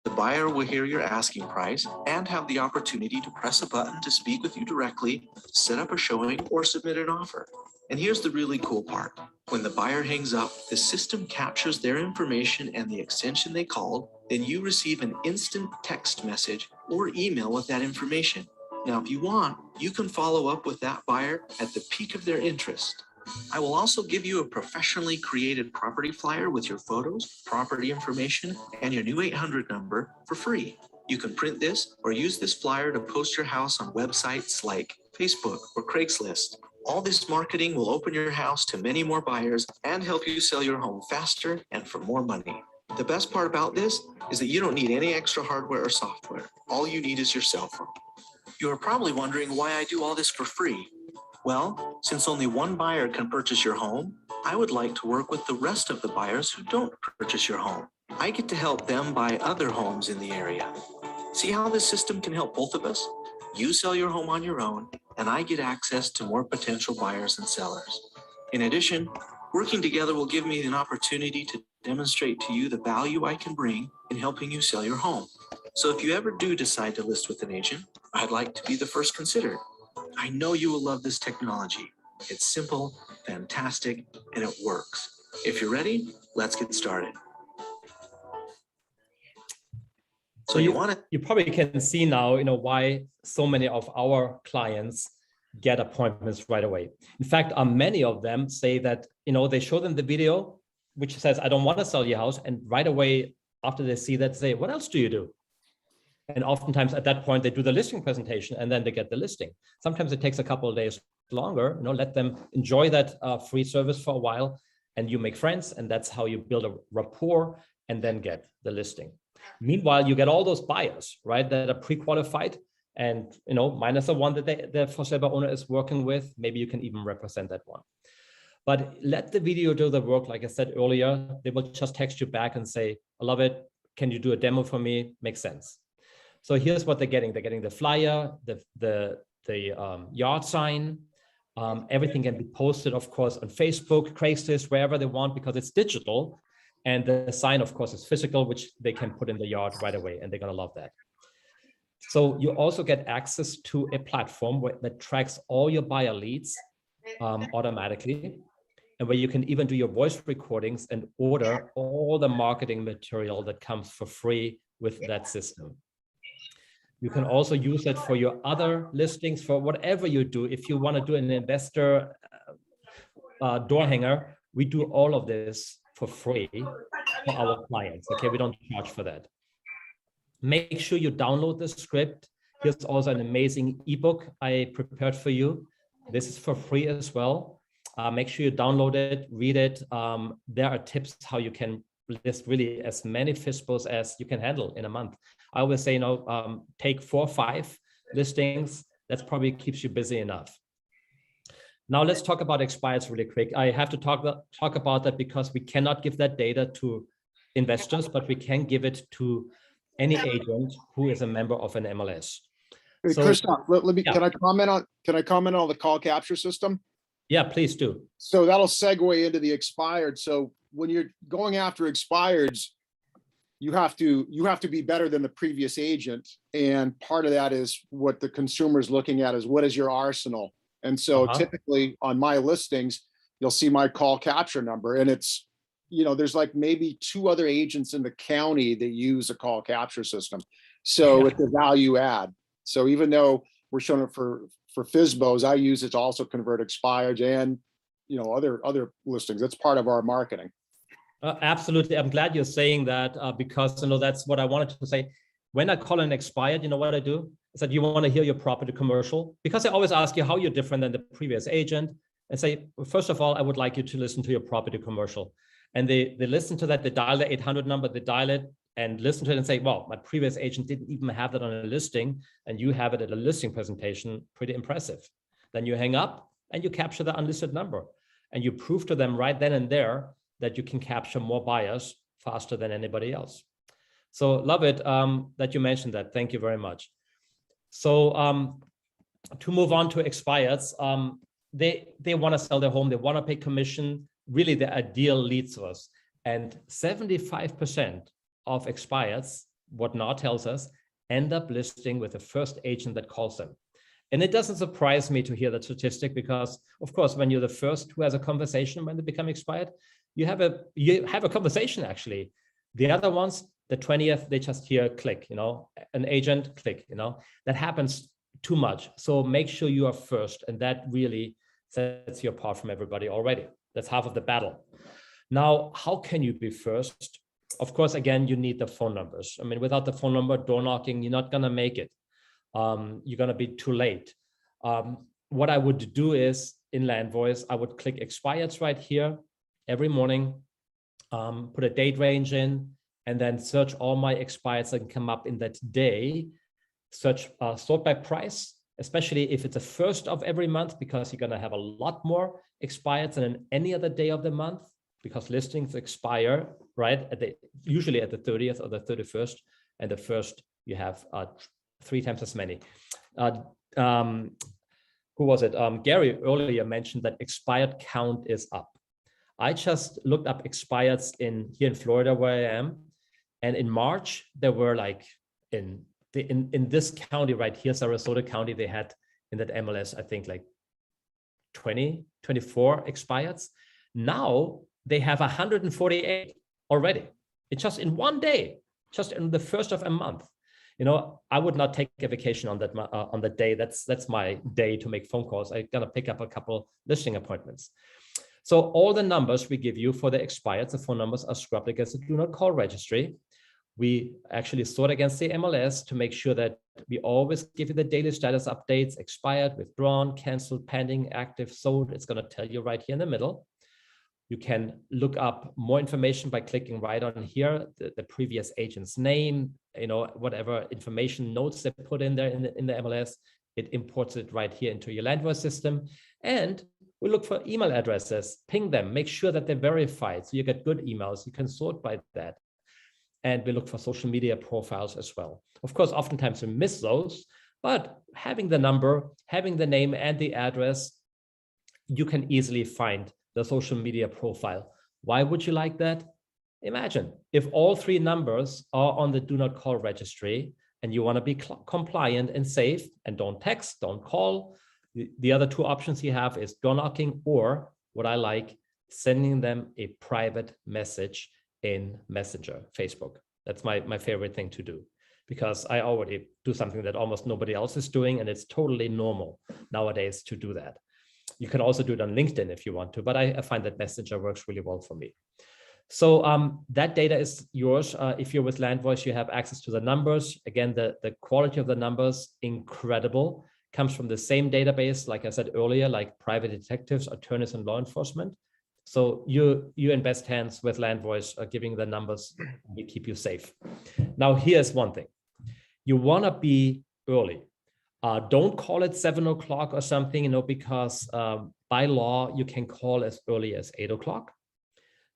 the buyer will hear your asking price and have the opportunity to press a button to speak with you directly, set up a showing, or submit an offer. And here's the really cool part. When the buyer hangs up, the system captures their information and the extension they called, then you receive an instant text message or email with that information. Now, if you want, you can follow up with that buyer at the peak of their interest. I will also give you a professionally created property flyer with your photos, property information, and your new 800 number for free. You can print this or use this flyer to post your house on websites like Facebook or Craigslist. All this marketing will open your house to many more buyers and help you sell your home faster and for more money. The best part about this is that you don't need any extra hardware or software. All you need is your cell phone. You are probably wondering why I do all this for free. Well, since only one buyer can purchase your home, I would like to work with the rest of the buyers who don't purchase your home. I get to help them buy other homes in the area. See how this system can help both of us? You sell your home on your own, and I get access to more potential buyers and sellers. In addition, working together will give me an opportunity to demonstrate to you the value I can bring in helping you sell your home. So if you ever do decide to list with an agent, I'd like to be the first considered. I know you will love this technology. It's simple, fantastic, and it works. If you're ready, let's get started. So you probably can see now, why so many of our clients get appointments right away. In fact, many of them say that, they show them the video, which says, I don't want to sell your house. And right away, after they see that, say, what else do you do? And oftentimes at that point, they do the listing presentation and then they get the listing. Sometimes it takes a couple of days longer, let them enjoy that free service for a while, and you make friends, and that's how you build a rapport and then get the listing. Meanwhile, you get all those buyers, right, that are pre-qualified and, minus the one that the for sale by owner is working with. Maybe you can even represent that one. But let the video do the work. Like I said earlier, they will just text you back and say, I love it. Can you do a demo for me? Makes sense. So here's what they're getting. They're getting the flyer, the yard sign. Everything can be posted, of course, on Facebook, Craigslist, wherever they want, because it's digital. And the sign, of course, is physical, which they can put in the yard right away, and they're going to love that. So you also get access to a platform that tracks all your buyer leads automatically, and where you can even do your voice recordings and order all the marketing material that comes for free with that system. You can also use it for your other listings, for whatever you do. If you want to do an investor door hanger, we do all of this for free for our clients. Okay, we don't charge for that. Make sure you download the script. Here's also an amazing ebook I prepared for you. This is for free as well. Make sure you download it, read it. There are tips how you can list really as many FISBOs as you can handle in a month. I always say, take 4 or 5 listings. That probably keeps you busy enough. Now let's talk about expireds really quick. I have to talk about that because we cannot give that data to investors, but we can give it to any agent who is a member of an MLS. Hey, So- Christoph, let me, Yeah. can I comment on the call capture system? Yeah, please do. So that'll segue into the expired. So when you're going after expireds, you have to be better than the previous agent. And part of that is what the consumer is looking at is what is your arsenal? And so typically on my listings, you'll see my call capture number, and it's, there's like maybe 2 other agents in the county that use a call capture system. So Yeah. it's a value add. So even though we're showing it for FISBOs, I use it to also convert expireds and, other listings. That's part of our marketing. Absolutely. I'm glad you're saying that because that's what I wanted to say. When I call an expired, you know what I do? Is that you want to hear your property commercial, because I always ask you how you're different than the previous agent, and say, well, first of all, I would like you to listen to your property commercial. And they listen to that, they dial the 800 number, they dial it and listen to it and say, well, my previous agent didn't even have that on a listing, and you have it at a listing presentation, pretty impressive. Then you hang up and you capture the unlisted number, and you prove to them right then and there that you can capture more buyers faster than anybody else. So love it that you mentioned that. Thank you very much. So to move on to expireds, they want to sell their home, they want to pay commission, really the ideal lead source. And 75% of expireds, what NAR tells us, end up listing with the first agent that calls them. And it doesn't surprise me to hear that statistic, because of course, when you're the first who has a conversation when they become expired, you have a conversation actually. The other ones, the 20th, they just hear click, an agent click, that happens too much. So make sure you are first, and that really sets you apart from everybody already. That's half of the battle. Now, how can you be first? Of course, again, you need the phone numbers. I mean, without the phone number, door knocking, you're not gonna make it. You're gonna be too late. What I would do is, in Landvoice, I would click expireds right here every morning, put a date range in, and then search all my expireds that can come up in that day. Search sort by price, especially if it's the first of every month, because you're gonna have a lot more expireds than any other day of the month, because listings expire, right, usually at the 30th or the 31st, and the first you have 3 times as many. Who was it? Gary earlier mentioned that expired count is up. I just looked up expireds here in Florida where I am, and in March there were like in this county right here, Sarasota County, they had in that MLS, I think like 24 expireds. Now they have 148 already. It's just in one day, just in the first of a month. I would not take a vacation on that day. That's my day to make phone calls. I'm gonna pick up a couple listing appointments. So all the numbers we give you for the expireds, the phone numbers are scrubbed against the do not call registry. We actually sort against the MLS to make sure that we always give you the daily status updates: expired, withdrawn, canceled, pending, active, sold. It's going to tell you right here in the middle. You can look up more information by clicking right on here, the previous agent's name, whatever information notes they put in there in the MLS, it imports it right here into your Landvoice system. And we look for email addresses, ping them, make sure that they're verified, so you get good emails. You can sort by that. And we look for social media profiles as well. Of course, oftentimes we miss those, but having the number, having the name and the address, you can easily find the social media profile. Why would you like that? Imagine if all 3 numbers are on the do not call registry, and you want to be compliant and safe, and don't text, don't call. The other 2 options you have is door knocking, or what I like, sending them a private message in Messenger, Facebook. That's my favorite thing to do, because I already do something that almost nobody else is doing, and it's totally normal nowadays to do that. You can also do it on LinkedIn if you want to, but I find that Messenger works really well for me. So that data is yours. If you're with Landvoice, you have access to the numbers. Again, the quality of the numbers, incredible. Comes from the same database, like I said earlier, like private detectives, attorneys, and law enforcement. So you're in best hands with Landvoice, giving the numbers, we keep you safe. Now, here's one thing. You want to be early. Don't call it 7 o'clock or something, because by law, you can call as early as 8 o'clock.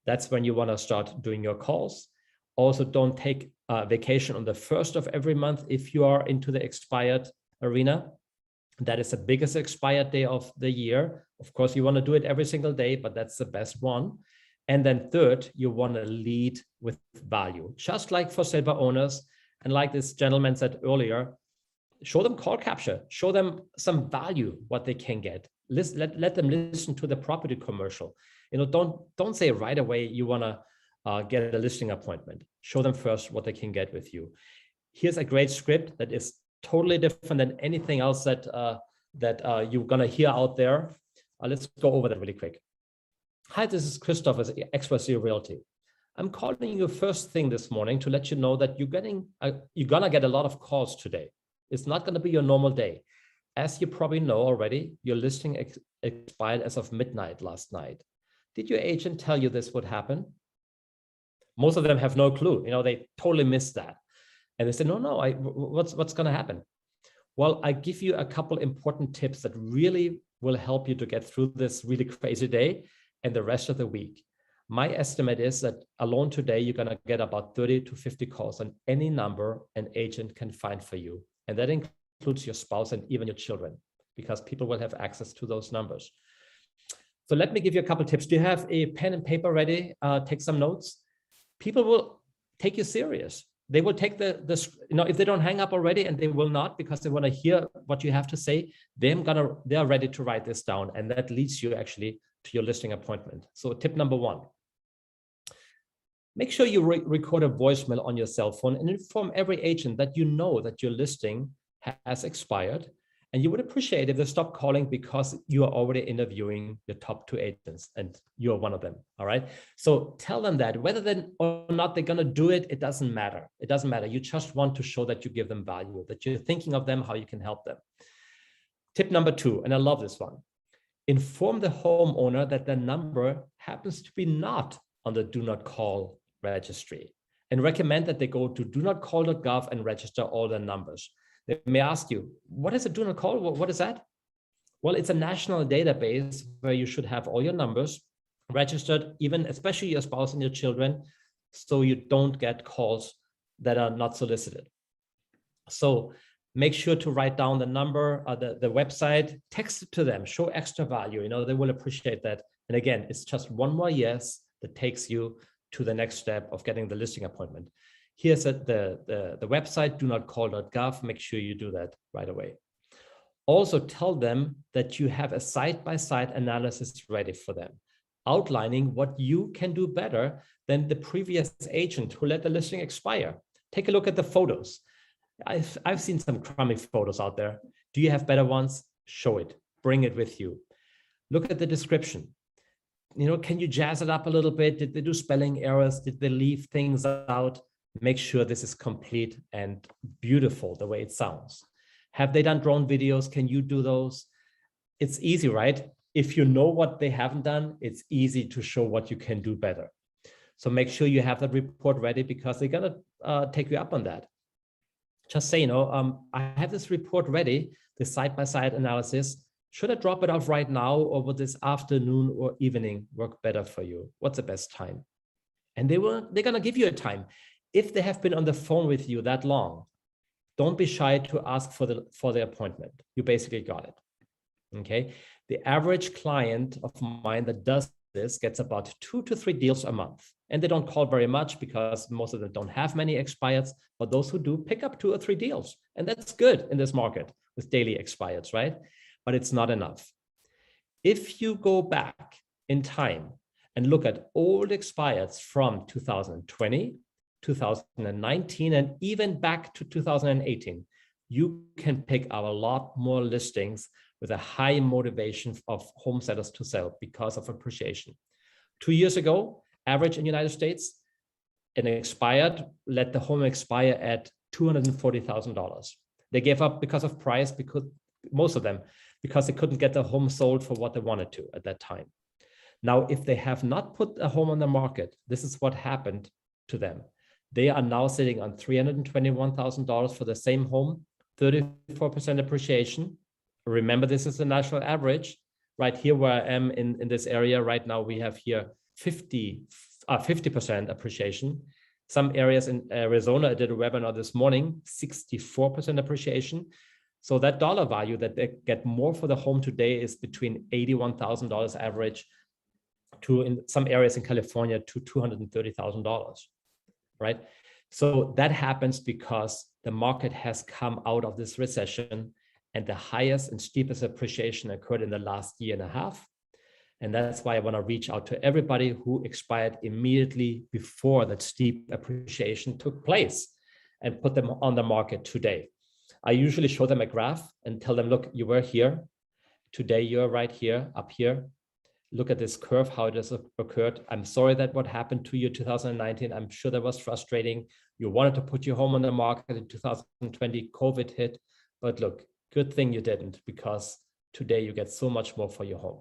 That's when you want to start doing your calls. Also, don't take vacation on the 1st of every month if you are into the expired arena. That is the biggest expired day of the year. Of course, you want to do it every single day, but that's the best one. And then third, you want to lead with value, just like for silver owners. And like this gentleman said earlier, show them call capture, show them some value, what they can get. Let them listen to the property commercial. Don't say right away you want to get a listing appointment. Show them first what they can get with you. Here's a great script that is totally different than anything else that you're gonna hear out there. Let's go over that really quick. Hi, this is Christoph with Express Realty. I'm calling you first thing this morning to let you know that you're gonna get a lot of calls today. It's not gonna be your normal day. As you probably know already, your listing expired as of midnight last night. Did your agent tell you this would happen? Most of them have no clue. They totally missed that. And they say, no, what's going to happen? Well, I give you a couple important tips that really will help you to get through this really crazy day and the rest of the week. My estimate is that alone today, you're going to get about 30 to 50 calls on any number an agent can find for you. And that includes your spouse and even your children, because people will have access to those numbers. So let me give you a couple tips. Do you have a pen and paper ready? Take some notes. People will take you serious. They will take if they don't hang up already, and they will not because they want to hear what you have to say, they are ready to write this down. And that leads you actually to your listing appointment. So tip number 1, make sure you record a voicemail on your cell phone and inform every agent that you know that your listing has expired. And you would appreciate if they stop calling because you are already interviewing your top 2 agents and you're one of them. All right. So tell them that whether or not they're going to do it, it doesn't matter. It doesn't matter. You just want to show that you give them value, that you're thinking of them, how you can help them. Tip number 2, and I love this one. Inform the homeowner that their number happens to be not on the do not call registry, and recommend that they go to donotcall.gov and register all their numbers. They may ask you, what is a do not call? What is that? Well, it's a national database where you should have all your numbers registered, especially your spouse and your children, so you don't get calls that are not solicited. So make sure to write down the number, the website, text it to them, show extra value. They will appreciate that. And again, it's just one more yes that takes you to the next step of getting the listing appointment. Here's the website, donotcall.gov. Make sure you do that right away. Also tell them that you have a side-by-side analysis ready for them, outlining what you can do better than the previous agent who let the listing expire. Take a look at the photos. I've seen some crummy photos out there. Do you have better ones? Show it. Bring it with you. Look at the description. Can you jazz it up a little bit? Did they do spelling errors? Did they leave things out? Make sure this is complete and beautiful the way it sounds. Have they done drone videos? Can you do those? It's easy, right? If you know what they haven't done, it's easy to show what you can do better. So make sure you have that report ready because they're going to take you up on that. Just say, I have this report ready, the side-by-side analysis. Should I drop it off right now, or would this afternoon or evening work better for you? What's the best time? And they're going to give you a time. If they have been on the phone with you that long, don't be shy to ask for the appointment. You basically got it. Okay. The average client of mine that does this gets about 2 to 3 deals a month. And they don't call very much because most of them don't have many expireds, but those who do pick up 2 or 3 deals. And that's good in this market with daily expireds, right? But it's not enough. If you go back in time and look at old expireds from 2020, 2019, and even back to 2018, you can pick up a lot more listings with a high motivation of home sellers to sell because of appreciation. 2 years ago, average in the United States, an expired, let the home expire at $240,000. They gave up because of price, because most of them, because they couldn't get the home sold for what they wanted to at that time. Now, if they have not put a home on the market, this is what happened to them. They are now sitting on $321,000 for the same home, 34% appreciation. Remember, this is the national average. Right here where I am in this area right now, we have here 50% appreciation. Some areas in Arizona, I did a webinar this morning, 64% appreciation. So that dollar value that they get more for the home today is between $81,000 average to, in some areas in California, to $230,000, right? So that happens because the market has come out of this recession, and the highest and steepest appreciation occurred in the last year and a half. And that's why I want to reach out to everybody who expired immediately before that steep appreciation took place and put them on the market today. I usually show them a graph and tell them, look, you were here. Today, you're right here, up here. Look at this curve, how it has occurred. I'm sorry that what happened to you in 2019. I'm sure that was frustrating. You wanted to put your home on the market in 2020, COVID hit. But look, good thing you didn't, because today you get so much more for your home.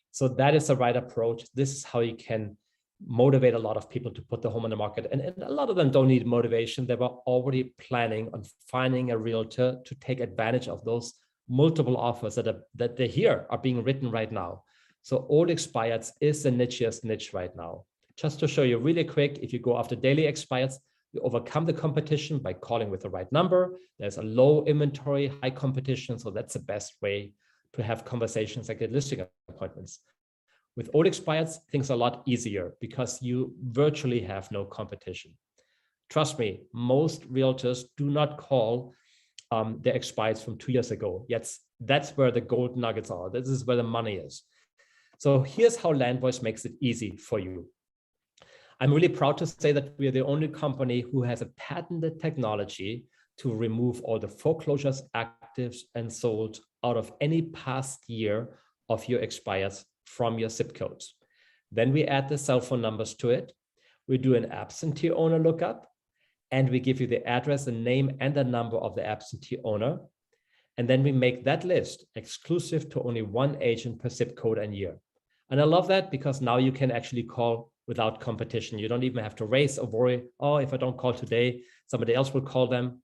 So that is the right approach. This is how you can motivate a lot of people to put the home on the market. And a lot of them don't need motivation. They were already planning on finding a realtor to take advantage of those multiple offers that they hear are being written right now. So old expireds is the nichiest niche right now. Just to show you really quick, if you go after daily expireds, you overcome the competition by calling with the right number. There's a low inventory, high competition. So that's the best way to have conversations like get listing appointments. With old expireds, things are a lot easier because you virtually have no competition. Trust me, most realtors do not call their expireds from 2 years ago. Yet that's where the gold nuggets are. This is where the money is. So here's how Landvoice makes it easy for you. I'm really proud to say that we are the only company who has a patented technology to remove all the foreclosures, actives, and sold out of any past year of your expireds from your zip codes. Then we add the cell phone numbers to it. We do an absentee owner lookup, and we give you the address, the name, and the number of the absentee owner. And then we make that list exclusive to only one agent per zip code and year. And I love that because now you can actually call without competition. You don't even have to race or worry, oh, if I don't call today, somebody else will call them.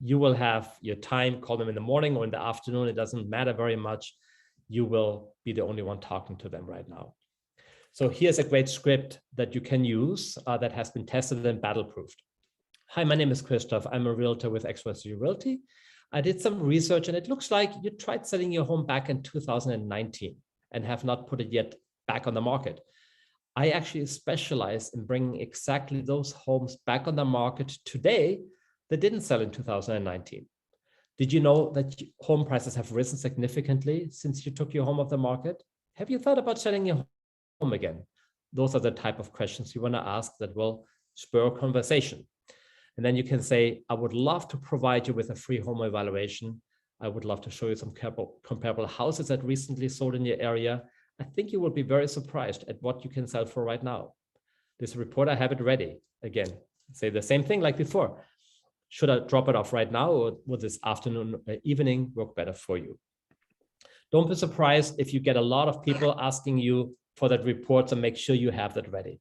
You will have your time, call them in the morning or in the afternoon. It doesn't matter very much. You will be the only one talking to them right now. So here's a great script that you can use that has been tested and battle-proofed. Hi, my name is Christoph. I'm a realtor with XYZ Realty. I did some research and it looks like you tried selling your home back in 2019 and have not put it yet back on the market. I actually specialize in bringing exactly those homes back on the market today that didn't sell in 2019. Did you know that home prices have risen significantly since you took your home off the market? Have you thought about selling your home again? Those are the type of questions you want to ask that will spur a conversation. And then you can say, I would love to provide you with a free home evaluation. I would love to show you some comparable houses that recently sold in your area. I think you will be very surprised at what you can sell for right now. This report, I have it ready. Again, say the same thing like before. Should I drop it off right now, or would this afternoon or evening work better for you? Don't be surprised if you get a lot of people asking you for that report, so make sure you have that ready.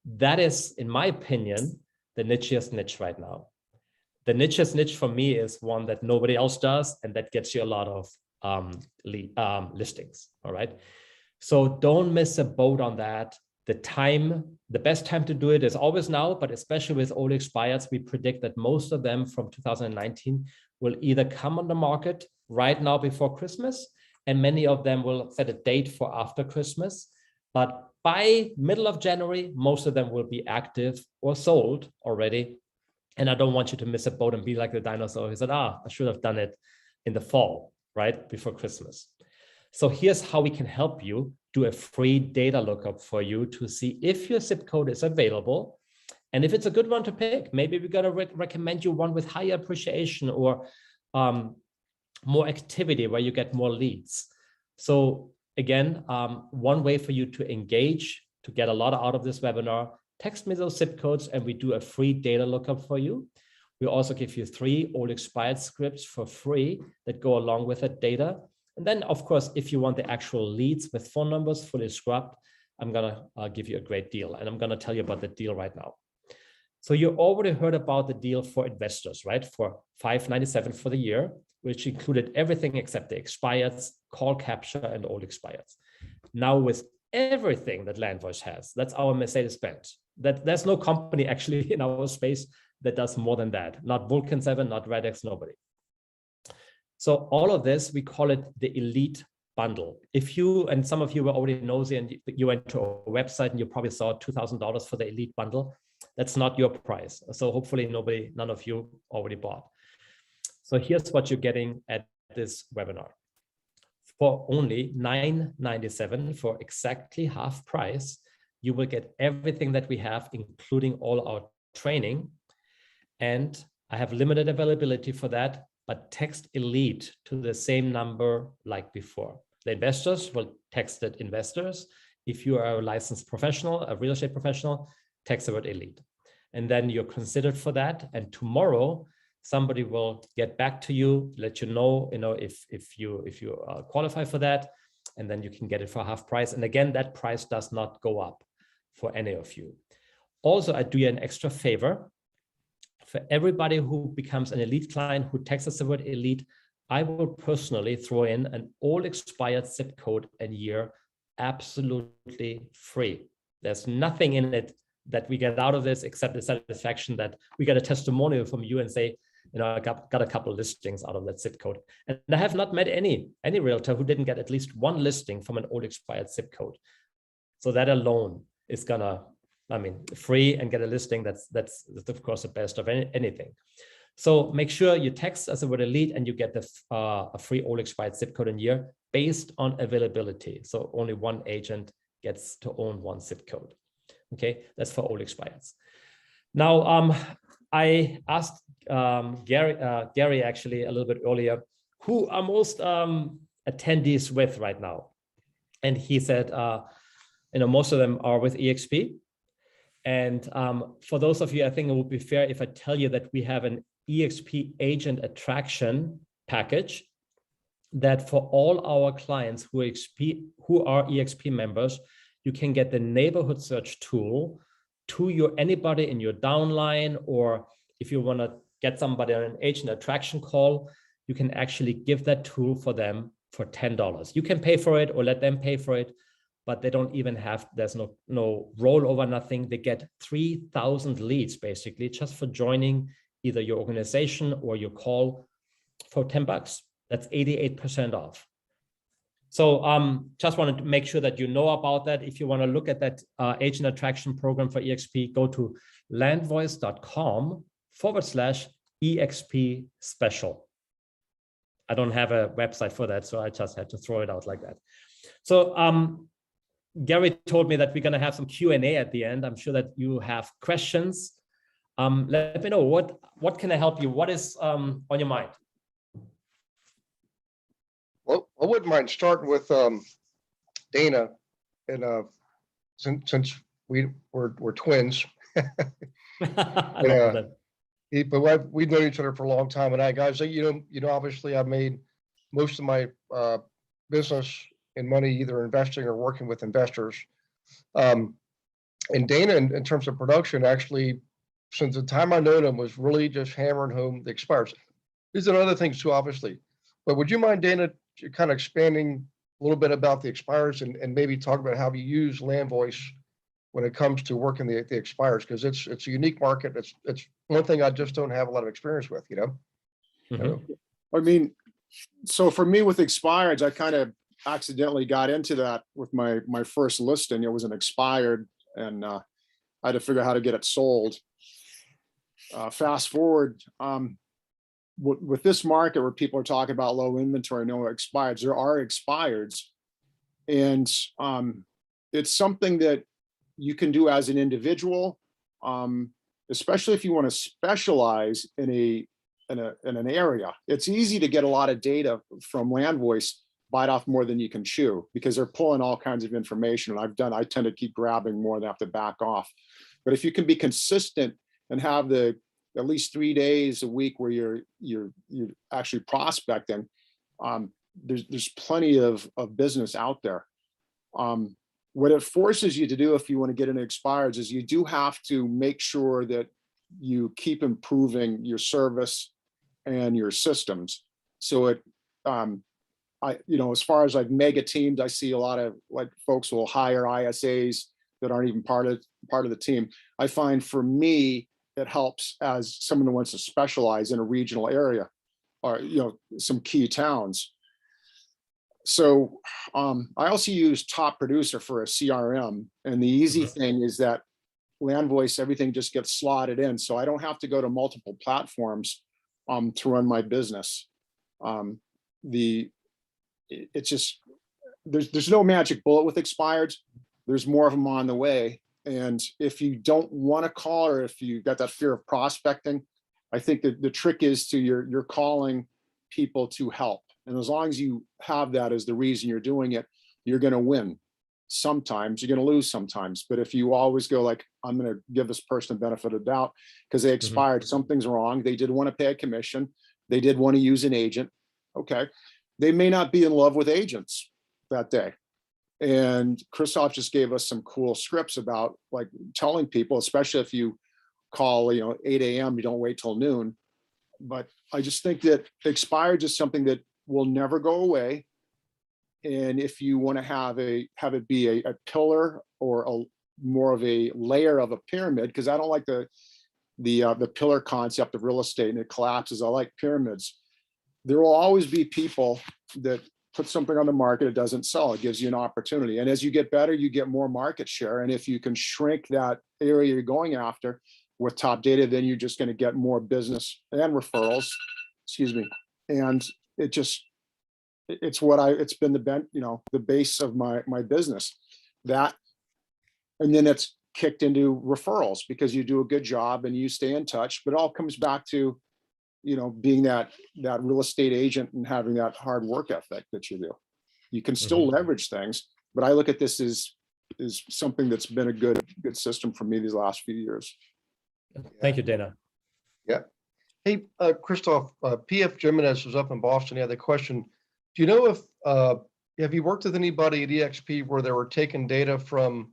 That is, in my opinion, the nichiest niche right now. The nichiest niche for me is one that nobody else does, and that gets you a lot of listings, all right? So don't miss a boat on that. The best time to do it is always now, but especially with old expireds, we predict that most of them from 2019 will either come on the market right now before Christmas, and many of them will set a date for after Christmas. But by middle of January, most of them will be active or sold already. And I don't want you to miss a boat and be like the dinosaur who said, I should have done it in the fall, right, before Christmas. So here's how we can help you do a free data lookup for you to see if your zip code is available and if it's a good one to pick. Maybe we got to recommend you one with higher appreciation or more activity where you get more leads. So again, one way for you to engage to get a lot out of this webinar, text me those zip codes and we do a free data lookup for you. We also give you 3 old expired scripts for free that go along with that data. And then, of course, if you want the actual leads with phone numbers fully scrubbed, I'm gonna give you a great deal. And I'm gonna tell you about the deal right now. So you already heard about the deal for investors, right? For $597 for the year, which included everything except the expireds, call capture, and old expireds. Now with everything that Landvoice has, that's our Mercedes-Benz. That there's no company actually in our space that does more than that. Not Vulcan 7, not Radex, nobody. So all of this, we call it the Elite Bundle. If you, and some of you were already nosy and you went to a website and you probably saw $2,000 for the Elite Bundle, that's not your price. So hopefully none of you already bought. So here's what you're getting at this webinar. For only $997 for exactly half price, you will get everything that we have, including all our training. And I have limited availability for that, but text Elite to the same number like before. The investors will text it investors. If you are a licensed professional, a real estate professional, text the word Elite. And then you're considered for that. And tomorrow, somebody will get back to you, let you know, if you qualify for that, and then you can get it for half price. And again, that price does not go up for any of you. Also, I do you an extra favor. For everybody who becomes an Elite client who texts us the word Elite, I will personally throw in an all expired zip code and year absolutely free. There's nothing in it that we get out of this except the satisfaction that we get a testimonial from you and say, I got a couple of listings out of that zip code. And I have not met any realtor who didn't get at least one listing from an old expired zip code. So that alone is gonna, free and get a listing. That's of course the best of anything. So make sure you text as a word Elite and you get a free old expired zip code and year based on availability. So only one agent gets to own one zip code. Okay, that's for old expireds. Now, I asked Gary actually a little bit earlier, who are most attendees with right now? And he said, most of them are with EXP. And for those of you, I think it would be fair if I tell you that we have an EXP agent attraction package that for all our clients who are EXP members, you can get the neighborhood search tool to anybody in your downline, or if you want to get somebody on an agent attraction call, you can actually give that tool for them for $10. You can pay for it or let them pay for it, but they don't even have, there's no rollover, nothing. They get 3,000 leads basically just for joining either your organization or your call for $10. That's 88% off. So just wanted to make sure that you know about that. If you want to look at that agent attraction program for EXP, go to landvoice.com/EXP special. I don't have a website for that, so I just had to throw it out like that. So Gary told me that we're going to have some Q&A at the end. I'm sure that you have questions. Let me know, what can I help you? What is on your mind? Well, I wouldn't mind starting with Dana, and since we're twins, but we've known each other for a long time. And guys, obviously I've made most of my business and money either investing or working with investors. And Dana, in terms of production, actually, since the time I known him, was really just hammering home the expires. These are other things too, obviously. But would you mind, Dana, kind of expanding a little bit about the expires and maybe talk about how you use Landvoice when it comes to working the expires? Because it's a unique market. It's one thing I just don't have a lot of experience with, Mm-hmm. So for me with expireds, I kind of accidentally got into that with my first listing. It was an expired, and I had to figure out how to get it sold. Fast forward, with this market where people are talking about low inventory, no expireds, there are expireds. And it's something that you can do as an individual, especially if you want to specialize in an area. It's easy to get a lot of data from Landvoice bite off more than you can chew, because they're pulling all kinds of information. And I tend to keep grabbing more than I have to back off. But if you can be consistent and have at least 3 days a week where you're actually prospecting, there's plenty of business out there. What it forces you to do if you want to get into expireds is you do have to make sure that you keep improving your service and your systems. So as far as like mega teams, I see a lot of like folks will hire ISAs that aren't even part of the team. I find for me, it helps as someone who wants to specialize in a regional area or, some key towns. So I also use Top Producer for a CRM. And the easy thing is that Landvoice, everything just gets slotted in. So I don't have to go to multiple platforms to run my business. It's just, there's no magic bullet with expireds. There's more of them on the way. And if you don't want to call, or if you got that fear of prospecting, I think that the trick is you're calling people to help. And as long as you have that as the reason you're doing it, you're going to win. Sometimes you're going to lose sometimes. But if you always go like, I'm going to give this person a benefit of doubt because they expired, something's wrong. They did want to pay a commission. They did want to use an agent. Okay. They may not be in love with agents that day. And Christoph just gave us some cool scripts about like telling people, especially if you call, 8 a.m., you don't wait till noon. But I just think that expired is something that will never go away. And if you want to have it be a pillar or more of a layer of a pyramid, because I don't like the pillar concept of real estate and it collapses. I like pyramids. There will always be people that put something on the market, it doesn't sell, it gives you an opportunity. And as you get better, you get more market share. And if you can shrink that area you're going after with top data, then you're just going to get more business and referrals, and it's been the base of my business. That, and then it's kicked into referrals because you do a good job and you stay in touch, but it all comes back to, being that real estate agent and having that hard work ethic that you do. You can still leverage things, but I look at this as something that's been a good system for me these last few years. Thank you, Dana. Yeah. Hey, Christoph, PF Jimenez was up in Boston. He had the question. Do you know if, have you worked with anybody at EXP where they were taking data from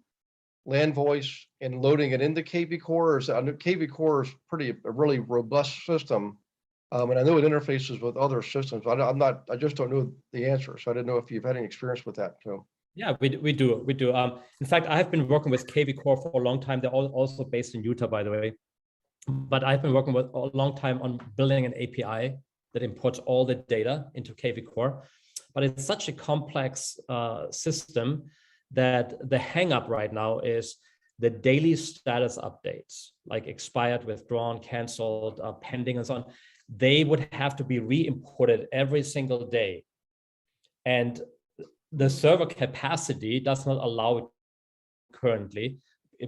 Landvoice and loading it into KV Core? Or is that, KV Core is a really robust system. And I know it interfaces with other systems. I just don't know the answer. So I didn't know if you've had any experience with that. So. Yeah, we do. In fact, I have been working with KV Core for a long time. They're also based in Utah, by the way. But I've been working with a long time on building an API that imports all the data into KV Core. But it's such a complex system that the hang up right now is the daily status updates, like expired, withdrawn, canceled, pending, and so on. They would have to be re-imported every single day. And the server capacity does not allow it currently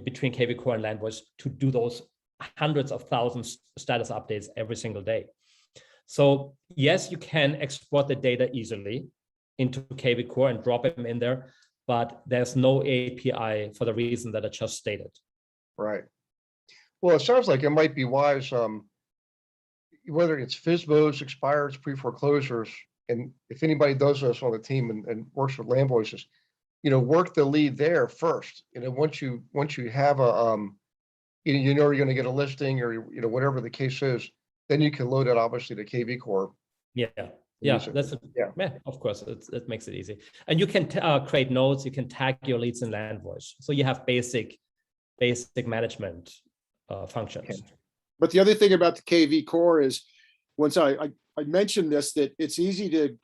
between KV Core and Landvoice to do those hundreds of thousands status updates every single day. So yes, you can export the data easily into KV Core and drop them in there, but there's no API for the reason that I just stated. Right. Well, it sounds like it might be wise, whether it's FSBOs, expireds, pre-foreclosures, and if anybody does this on the team and works with Landvoices, work the lead there first. Once you have a, you're going to get a listing or, whatever the case is, then you can load it obviously to KV Core. Yeah, of course, it makes it easy. And you can create nodes, you can tag your leads in Landvoice. So you have basic management functions. Okay. But the other thing about the KV Core is, once I mentioned this, that it's easy to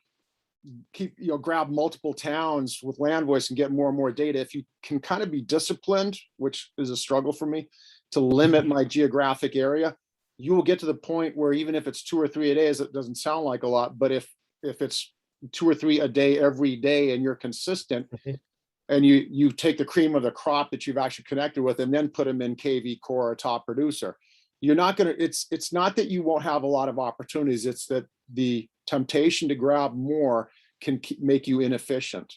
grab multiple towns with Landvoice and get more and more data. If you can kind of be disciplined, which is a struggle for me, to limit my geographic area, you will get to the point where even if it's 2 or 3 a day, it doesn't sound like a lot, but if it's 2 or 3 a day every day and you're consistent, and you take the cream of the crop that you've actually connected with and then put them in KV Core or Top Producer, you're not going to, it's not that you won't have a lot of opportunities. It's that the temptation to grab more make you inefficient.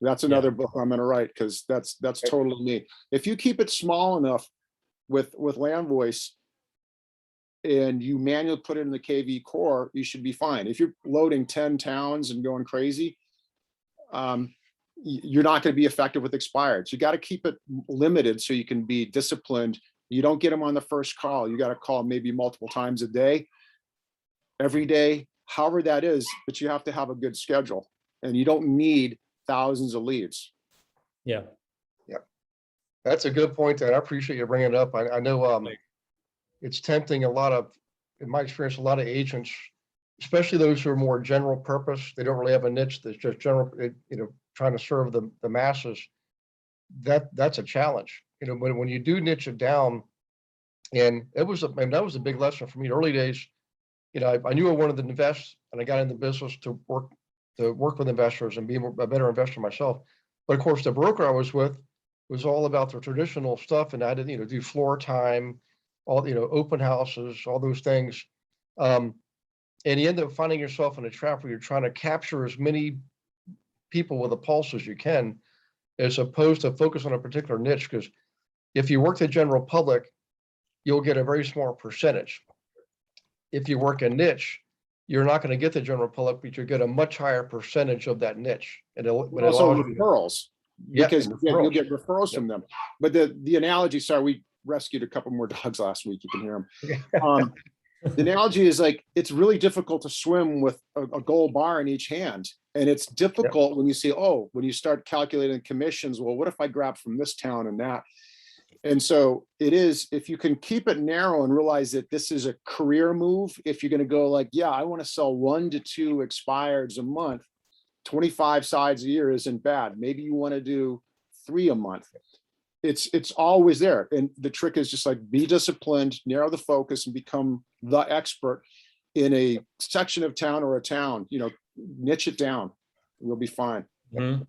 That's another book I'm going to write, because that's totally me. If you keep it small enough with Landvoice and you manually put it in the KV core, you should be fine. If you're loading 10 towns and going crazy, you're not going to be effective with expireds. You got to keep it limited so you can be disciplined. You don't get them on the first call. You got to call maybe multiple times a day, every day, however that is, but you have to have a good schedule, and you don't need thousands of leads. Yeah. That's a good point, and I appreciate you bringing it up. I know it's tempting a lot of, in my experience, a lot of agents, especially those who are more general purpose. They don't really have a niche that's just general, trying to serve the masses. That's a challenge. When you do niche it down, and that was a big lesson for me. Early days, I knew I wanted to invest, and I got in the business to work with investors and be a better investor myself. But of course, the broker I was with was all about the traditional stuff, and I did, do floor time, all, open houses, all those things. And you end up finding yourself in a trap where you're trying to capture as many people with a pulse as you can, as opposed to focus on a particular niche. Because if you work the general public, you'll get a very small percentage. If you work a niche, you're not going to get the general public, but you get a much higher percentage of that niche. And also referrals, because you'll get referrals from them. But the analogy, sorry, we rescued a couple more dogs last week. You can hear them. The analogy is like, it's really difficult to swim with a gold bar in each hand. And it's difficult when you see, when you start calculating commissions, well, what if I grab from this town and that? And so it is, if you can keep it narrow and realize that this is a career move, if you're going to go like, I want to sell 1 to 2 expireds a month, 25 sides a year isn't bad. Maybe you want to do 3 a month. It's always there. And the trick is just like, be disciplined, narrow the focus, and become the expert in a section of town or a town, niche it down, and you'll be fine. Mm-hmm.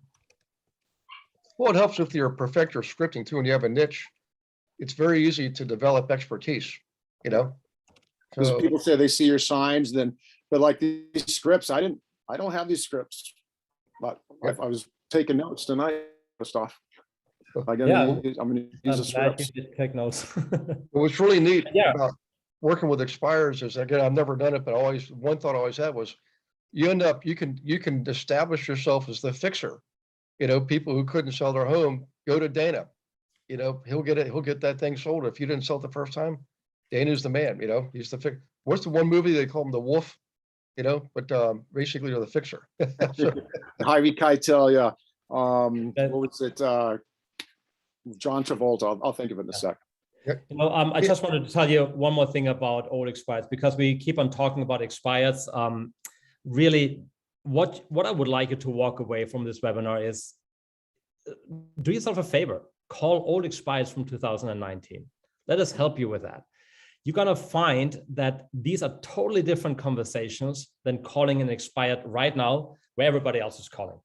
Well, it helps if you're perfect your scripting too, and you have a niche. It's very easy to develop expertise, Because people say they see your signs, but like these scripts, I don't have these scripts, but I was taking notes tonight and stuff. I'm going to use the scripts. Take notes. What's really neat about working with expires is, again, I've never done it, but one thought I always had was, you can establish yourself as the fixer. People who couldn't sell their home, go to Dana. He'll get that thing sold. If you didn't sell it the first time, Dana's the man. He's the fix. What's the one movie they call him, the Wolf? But basically you're the fixer. Harvey Keitel, what was it? John Travolta. I'll think of it in a sec. I just wanted to tell you one more thing about old expireds, because we keep on talking about expireds. Really, what I would like you to walk away from this webinar is, do yourself a favor. Call old expireds from 2019. Let us help you with that. You're going to find that these are totally different conversations than calling an expired right now, where everybody else is calling.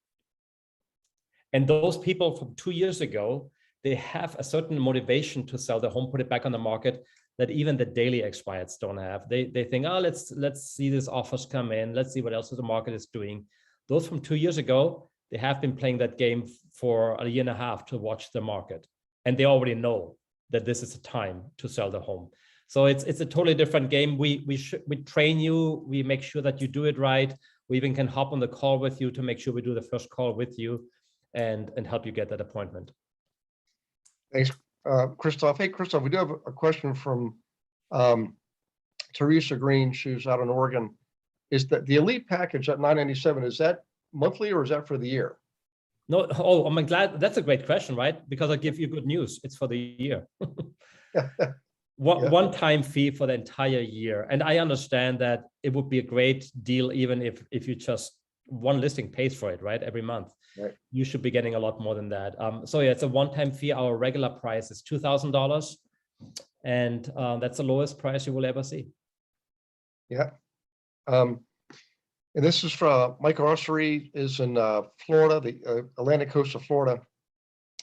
And those people from 2 years ago, they have a certain motivation to sell their home, put it back on the market, that even the daily expireds don't have. They think, let's see these offers come in. Let's see what else the market is doing. Those from 2 years ago, they have been playing that game for a year and a half to watch the market. And they already know that this is the time to sell the home. So it's a totally different game. We train you, we make sure that you do it right. We even can hop on the call with you to make sure we do the first call with you and help you get that appointment. Thanks, Christoph. Hey, Christoph, we do have a question from Teresa Green. She's out in Oregon. Is that the elite package at $997? Is that monthly or is that for the year? No, I'm glad. That's a great question, right? Because I give you good news. It's for the year. One-time fee for the entire year. And I understand that it would be a great deal even if you just one listing pays for it, right? Every month. Right. You should be getting a lot more than that. So yeah, it's a one-time fee. Our regular price is $2,000. And that's the lowest price you will ever see. Yeah. And this is from Mike Ossery, is in Florida, the Atlantic coast of Florida,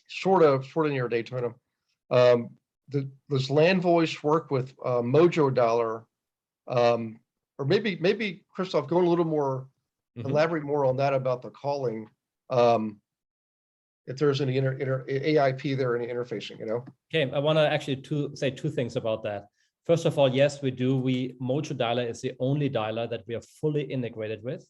sort of near Daytona. Does Landvoice work with Mojo Dollar? Or maybe Christoph, going a little more elaborate more on that about the calling. If there's any AIP there, any interfacing, you know? Okay, I want to actually say two things about that. First of all, yes, we do. Mojo Dialer is the only dialer that we are fully integrated with.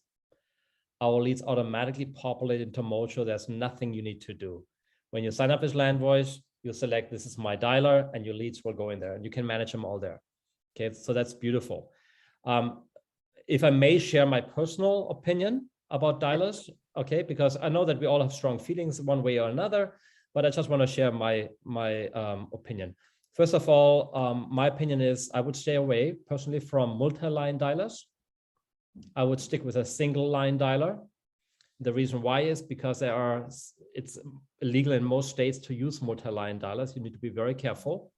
Our leads automatically populate into Mojo. There's nothing you need to do. When you sign up as Landvoice, you select this is my dialer, and your leads will go in there, and you can manage them all there. Okay, so that's beautiful. If I may share my personal opinion about dialers, okay, because I know that we all have strong feelings one way or another, but I just want to share my opinion. First of all, my opinion is I would stay away personally from multi-line dialers. I would stick with a single line dialer. The reason why is because it's illegal in most states to use multi-line dialers. You need to be very careful.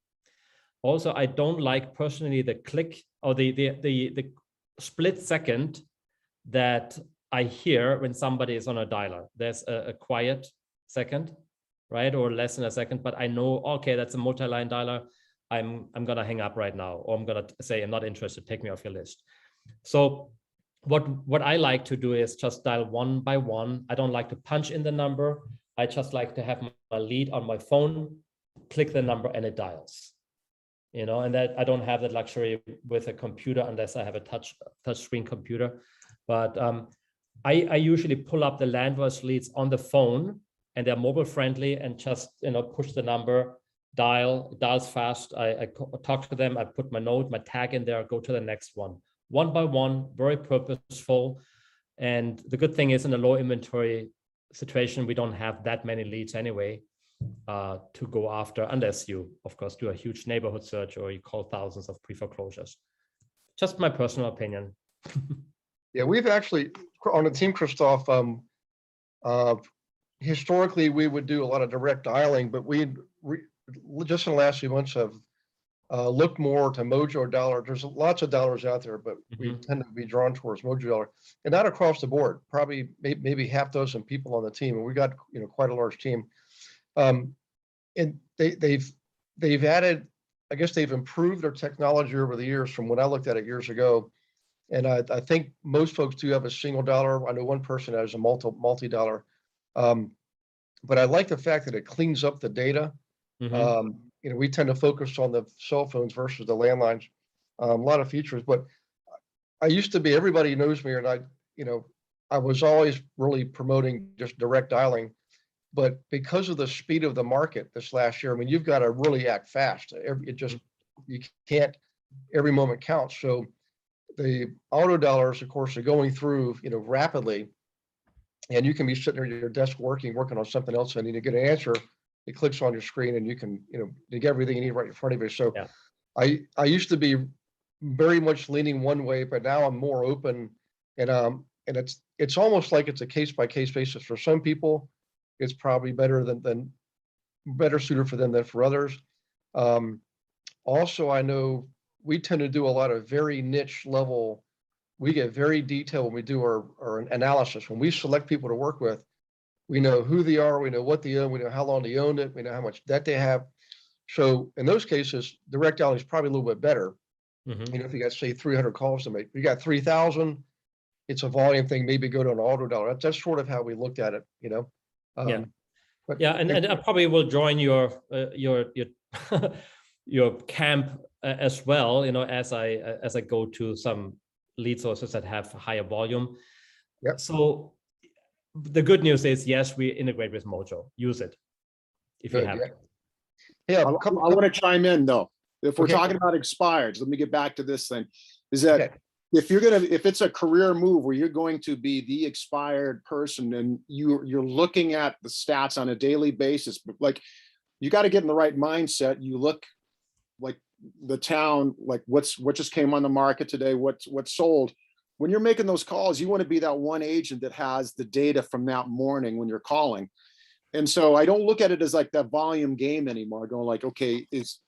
Also, I don't like personally the click or the split second that I hear when somebody is on a dialer. There's a quiet second, right? Or less than a second, but I know, okay, that's a multi-line dialer. I'm gonna hang up right now, or I'm gonna say, I'm not interested, take me off your list. So what I like to do is just dial one by one. I don't like to punch in the number. I just like to have my lead on my phone, click the number, and it dials. You know, and that I don't have that luxury with a computer unless I have a touch screen computer. But I usually pull up the Landvoice leads on the phone, and they're mobile friendly, and just, you know, push the number, dials fast. I talk to them. I put my note, my tag in there. Go to the next one by one, very purposeful. And the good thing is, in a low inventory situation, we don't have that many leads anyway to go after, unless you, of course, do a huge neighborhood search or you call thousands of pre-foreclosures. Just my personal opinion. Yeah, we've actually, on the team, Christoph, historically, we would do a lot of direct dialing, but we just in the last few months have looked more to Mojo Dialer. There's lots of dialers out there, but we tend to be drawn towards Mojo Dialer, and not across the board. Probably maybe half dozen people on the team, and we got, you know, quite a large team. And they've added, I guess they've improved their technology over the years from when I looked at it years ago. And I think most folks do have a single dialer. I know one person has a multi-dialer. But I like the fact that it cleans up the data. You know, we tend to focus on the cell phones versus the landlines. A lot of features, but I used to be, everybody knows me, and I was always really promoting just direct dialing. But because of the speed of the market this last year, I mean, you've got to really act fast. You can't, every moment counts. So the auto dialers, of course, are going through, you know, rapidly, and you can be sitting at your desk working on something else, and you get an answer. It clicks on your screen, and you can, you know, you get everything you need right in front of you. So yeah. I used to be very much leaning one way, but now I'm more open, and it's almost like it's a case by case basis. For some people, it's probably better than better suited for them than for others. Also, I know we tend to do a lot of very niche level. We get very detailed when we do our analysis. When we select people to work with, we know who they are, we know what they own, we know how long they owned it, we know how much debt they have. So in those cases, direct dialing is probably a little bit better. You know, if you got, say, 300 calls to make, if you got 3,000, it's a volume thing, maybe go to an auto dialer. That's sort of how we looked at it, you know? But yeah, and I probably will join your camp as well, you know, as I go to some lead sources that have higher volume. Yep. So the good news is, yes, we integrate with Mojo. Use it if you have it. Yeah, I want to chime in though. If we're talking about expireds, let me get back to this thing. Is that if it's a career move where you're going to be the expired person and you're looking at the stats on a daily basis, but like you got to get in the right mindset. You look like the town, like what just came on the market today, what's sold. When you're making those calls, you want to be that one agent that has the data from that morning when you're calling. And so I don't look at it as like that volume game anymore, going like, okay, is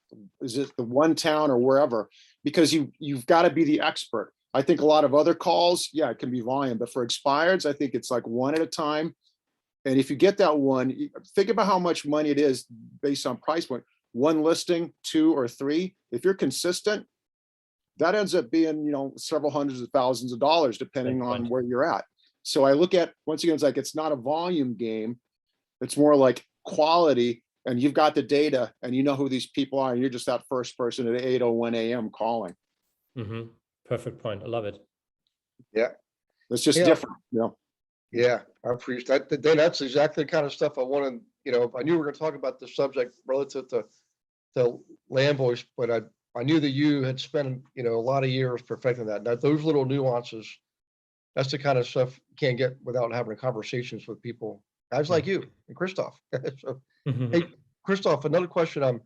it the one town or wherever? Because you've got to be the expert. I think a lot of other calls, yeah, it can be volume, but for expireds, I think it's like one at a time. And if you get that one, think about how much money it is based on price point. One listing, 2 or 3. If you're consistent, that ends up being, you know, several hundreds of thousands of dollars, depending on where you're at. So I look at, once again, it's like, it's not a volume game. It's more like quality, and you've got the data and you know who these people are, and you're just that first person at 8:01 a.m. calling. Perfect point. I love it. Yeah. It's just Yeah. different, you know? Yeah, I appreciate that. Then that's exactly the kind of stuff I wanted, you know, I knew we were gonna talk about this subject relative to Landvoice, but I knew that you had spent, you know, a lot of years perfecting that. Now, those little nuances, that's the kind of stuff you can't get without having conversations with people, guys like you and Christoph. So, hey, Christoph, another question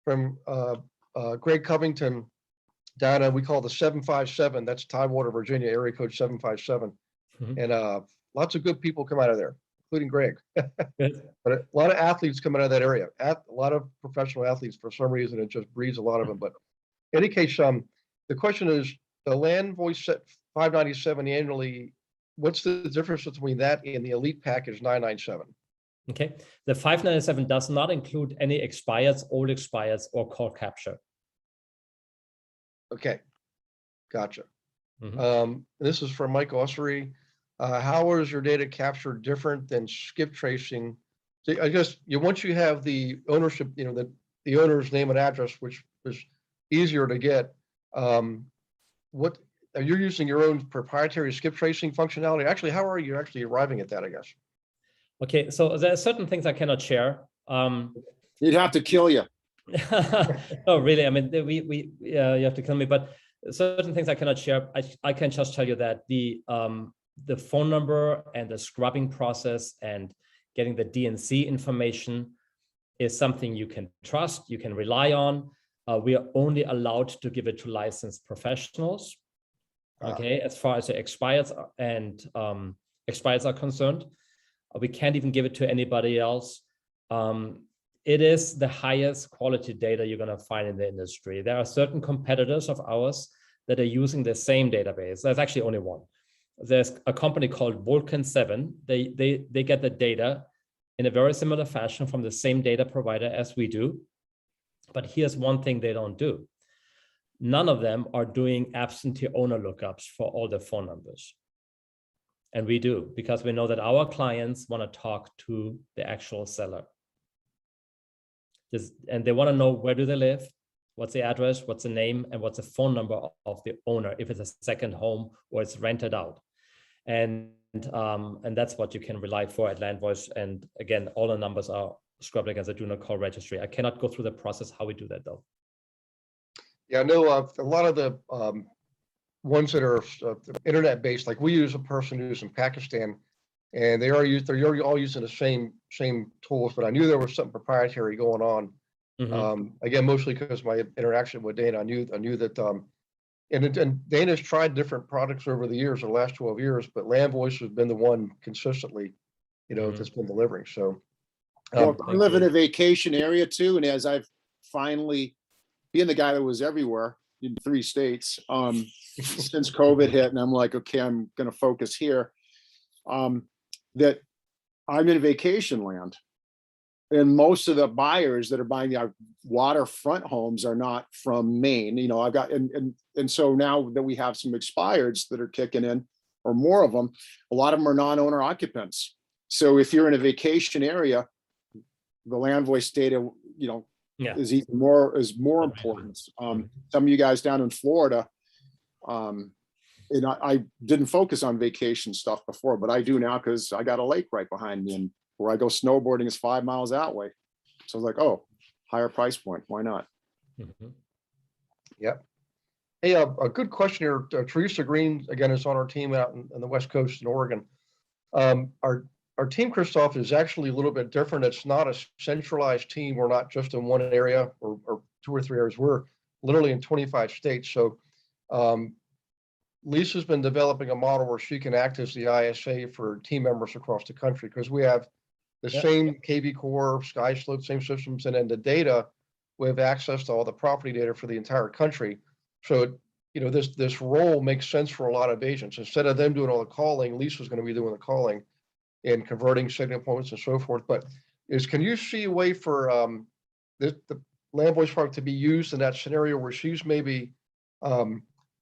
from Greg Covington down we call the 757. That's Tidewater, Virginia, area code 757. And lots of good people come out of there, including Greg. But a lot of athletes come out of that area. A lot of professional athletes, for some reason, it just breeds a lot of them. But in any case, the question is, the Landvoice set 597 annually, what's the difference between that and the Elite Package 997? Okay, the 597 does not include any expireds, old expireds, or call capture. Okay, gotcha. This is from Mike Ossery. How is your data captured different than skip tracing? So I guess once you have the ownership, you know, the owner's name and address, which is easier to get. What are you using your own proprietary skip tracing functionality? Actually, how are you actually arriving at that, I guess? Okay, so there are certain things I cannot share. You'd have to kill you. No, really. I mean, you have to kill me, but certain things I cannot share. I can just tell you that the phone number and the scrubbing process and getting the DNC information is something you can trust, you can rely on. We are only allowed to give it to licensed professionals. Okay, as far as the expireds and expireds are concerned, we can't even give it to anybody else. It is the highest quality data you're going to find in the industry. There are certain competitors of ours that are using the same database. There's actually only one. There's a company called Vulcan 7. They get the data in a very similar fashion from the same data provider as we do. But here's one thing they don't do. None of them are doing absentee owner lookups for all the phone numbers. And we do, because we know that our clients want to talk to the actual seller. And they want to know, where do they live? What's the address? What's the name? And what's the phone number of the owner, if it's a second home or it's rented out. And that's what you can rely for at Landvoice. And again, all the numbers are scrubbed against the do not call registry. I cannot go through the process how we do that though. Yeah, I know a lot of the ones that are internet based, like we use a person who's in Pakistan, and they're all using the same tools, but I knew there was something proprietary going on. Again, mostly because my interaction with Dana, I knew that and Dana's tried different products over the years, the last 12 years, but Landvoice has been the one consistently, you know, that's been delivering. So well, I live in a vacation area too, and as I've finally being the guy that was everywhere in 3 states since COVID hit, and I'm like, okay, I'm going to focus here. That I'm in vacation land, and most of the buyers that are buying the waterfront homes are not from Maine. You know, I've got and so now that we have some expireds that are kicking in, or more of them, a lot of them are non-owner occupants. So if you're in a vacation area, the Landvoice data, you know, is even more important. Some of you guys down in Florida, and I didn't focus on vacation stuff before, but I do now because I got a lake right behind me, and where I go snowboarding is 5 miles that way. So I was like, oh, higher price point, why not? Yep. Hey, a good question here. Teresa Green, again, is on our team out in the West Coast in Oregon. Our team, Christoph, is actually a little bit different. It's not a centralized team. We're not just in one area or 2 or 3 areas. We're literally in 25 states. So Lisa's been developing a model where she can act as the ISA for team members across the country, because we have the same KV Core, SkySlope, same systems, and then the data, we have access to all the property data for the entire country. So, you know, this role makes sense for a lot of agents. Instead of them doing all the calling, Lisa's going to be doing the calling and converting signal points and so forth. But can you see a way for the Landvoice product to be used in that scenario where she's maybe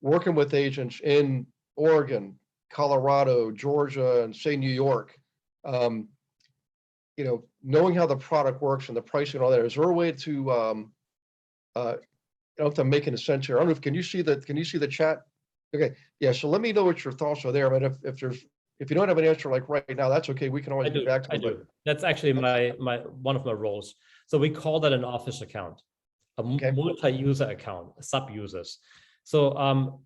working with agents in Oregon, Colorado, Georgia, and say New York, knowing how the product works and the pricing and all that, is there a way to, I don't know if I'm making sense here. I don't know if, can you see the chat? Okay, yeah, so let me know what your thoughts are there. I mean, if you don't have an answer like right now, that's okay. We can always get back to it. do. That's actually one of my roles. So we call that an office account, a multi-user account, sub-users. So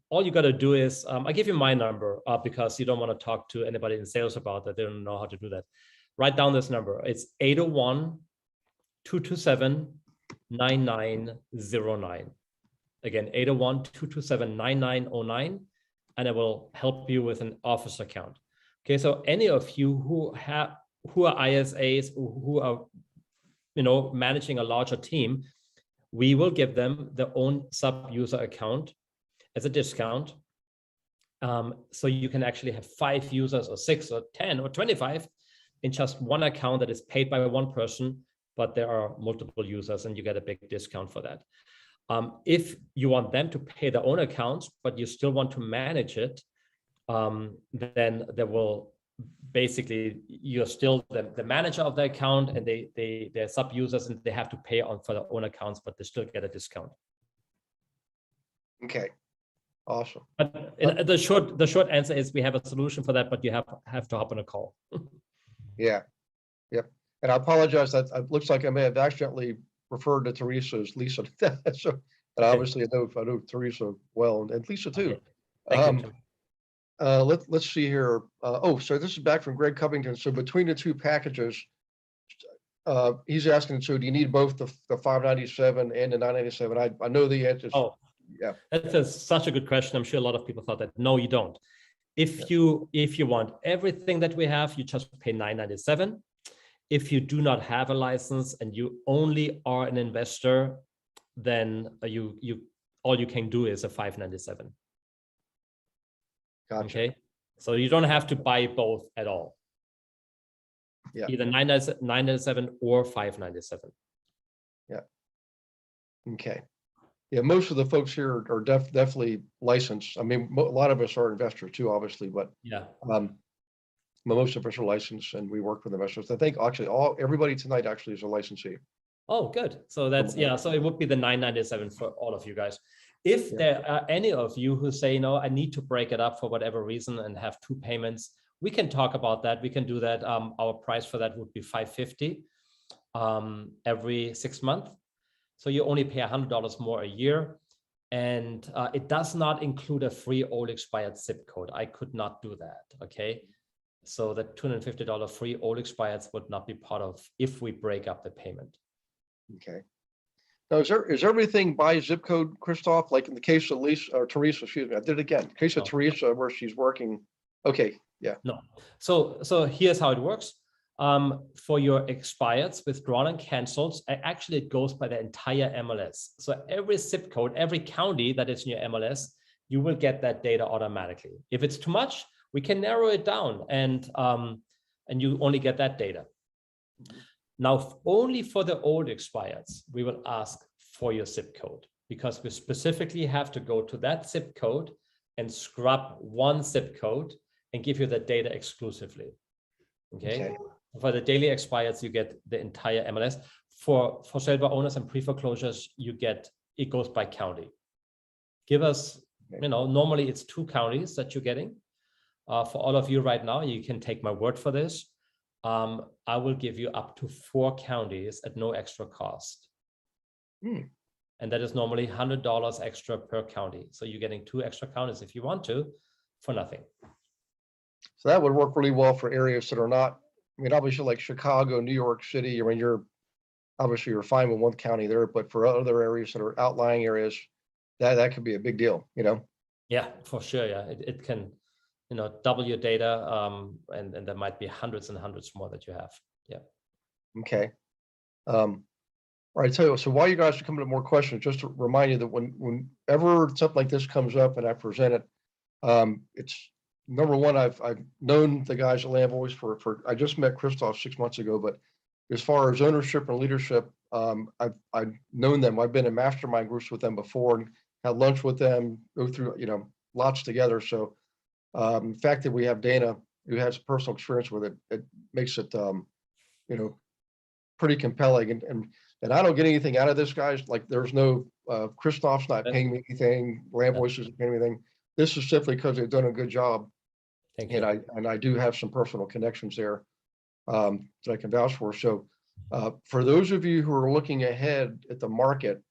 all you got to do is, I give you my number because you don't want to talk to anybody in sales about that. They don't know how to do that. Write down this number. It's 801-227-9909. Again, 801-227-9909, and I will help you with an office account. Okay, so any of you who are ISAs, who are managing a larger team, we will give them their own sub-user account as a discount. So you can actually have 5 users or 6 or 10 or 25 in just one account that is paid by one person, but there are multiple users and you get a big discount for that. If you want them to pay their own accounts, but you still want to manage it, then there will basically, you're still the manager of the account, and they're sub users and they have to pay for their own accounts, but they still get a discount. Okay, awesome. But the short answer is we have a solution for that, but you have to hop on a call. Yeah, yep. And I apologize, that it looks like I may have accidentally referred to Teresa as Lisa. So, and obviously I know Teresa well, and Lisa too. Thank you. Let's see here. So this is back from Greg Covington. So between the two packages, he's asking, so do you need both the 597 and the 997? I know the answer is, yeah. That's such a good question. I'm sure a lot of people thought that. No, you don't. If you want everything that we have, you just pay $997. If you do not have a license and you only are an investor, then all you can do is a $597. Gotcha. Okay, so you don't have to buy both at all. Yeah. Either $997 or $597. Yeah. Okay. Yeah, most of the folks here are definitely licensed. I mean, a lot of us are investors too, obviously, but yeah, most of us are licensed and we work with investors. I think actually everybody tonight actually is a licensee. Oh, good. So that's, so it would be the $997 for all of you guys. If there are any of you who say, no, I need to break it up for whatever reason and have 2 payments, we can talk about that. We can do that. Our price for that would be $550 every 6 months. So you only pay $100 more a year. And it does not include a free old expired zip code. I could not do that, okay? So the $250 free old expireds would not be part of if we break up the payment. Okay. Now, is everything by zip code, Christoph? Like in the case of Lisa or Teresa, excuse me, I did it again. In the case of Teresa, where she's working. Okay, yeah. No. So here's how it works. For your expireds, withdrawn and canceled, actually it goes by the entire MLS. So every zip code, every county that is in your MLS, you will get that data automatically. If it's too much, we can narrow it down and you only get that data. Now, only for the old expireds, we will ask for your zip code because we specifically have to go to that zip code and scrub one zip code and give you the data exclusively. Okay. For the daily expireds, you get the entire MLS. For sale by owners and pre-foreclosures, it goes by county. Give us, normally it's 2 counties that you're getting. For all of you right now, you can take my word for this. I will give you up to 4 counties at no extra cost. And that is normally $100 extra per county. So you're getting 2 extra counties if you want to, for nothing. So that would work really well for areas that are not, I mean, obviously like Chicago, New York City, I mean, you're fine with 1 county there, but for other areas that are outlying areas, that could be a big deal, Yeah, for sure. Yeah, it can, double your data, and there might be hundreds and hundreds more that you have. Yeah. Okay. All right. So while you guys are coming to more questions, just to remind you that whenever something like this comes up and I present it, it's number one, I've known the guys at Landvoice for I just met Christoph 6 months ago, but as far as ownership and leadership, I've known them. I've been in mastermind groups with them before and had lunch with them, go through, lots together. So The fact that we have Dana, who has personal experience with it, it makes it, you know, pretty compelling. And I don't get anything out of this, guys. Like, there's no, Christoph's not paying me anything, Landvoice isn't paying me anything. This is simply because they've done a good job. Thank you. And I do have some personal connections there that I can vouch for. So for those of you who are looking ahead at the market,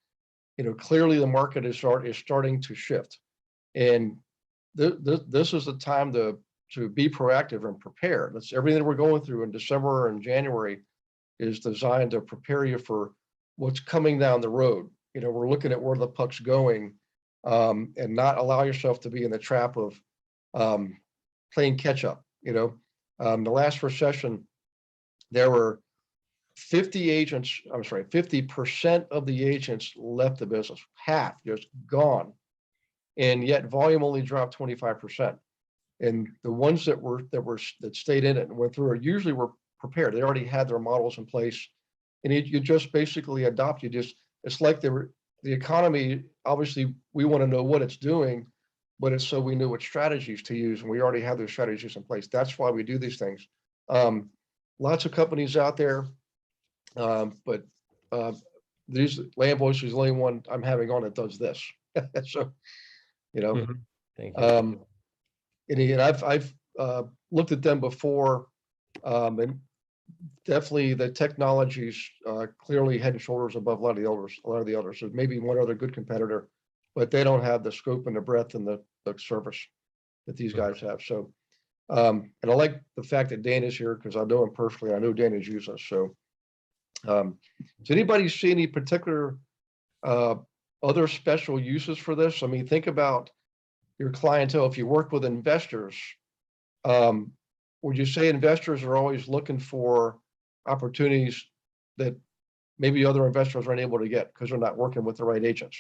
you know, clearly the market is starting to shift. And this is the time to be proactive and prepare. That's everything that we're going through in December and January is designed to prepare you for what's coming down the road. You know, we're looking at where the puck's going, and not allow yourself to be in the trap of playing catch up. You know, the last recession, there were 50% of the agents left the business, half just gone. And yet volume only dropped 25%. And the ones that stayed in it and went through it usually were prepared. They already had their models in place. And you just basically adopt, it's like the economy, obviously we want to know what it's doing, but it's so we know what strategies to use, and we already have those strategies in place. That's why we do these things. Lots of companies out there, but Landvoice is the only one I'm having on that does this. So, you know, Thank you. and I've looked at them before, and definitely the technology's clearly head and shoulders above a lot of the others. So maybe one other good competitor, but they don't have the scope and the breadth and the service that these guys have. So, and I like the fact that Dana's here because I know him personally. I know Dana's used us. So, does anybody see any particular other special uses for this? I mean, think about your clientele. If you work with investors, would you say investors are always looking for opportunities that maybe other investors aren't able to get because they're not working with the right agents?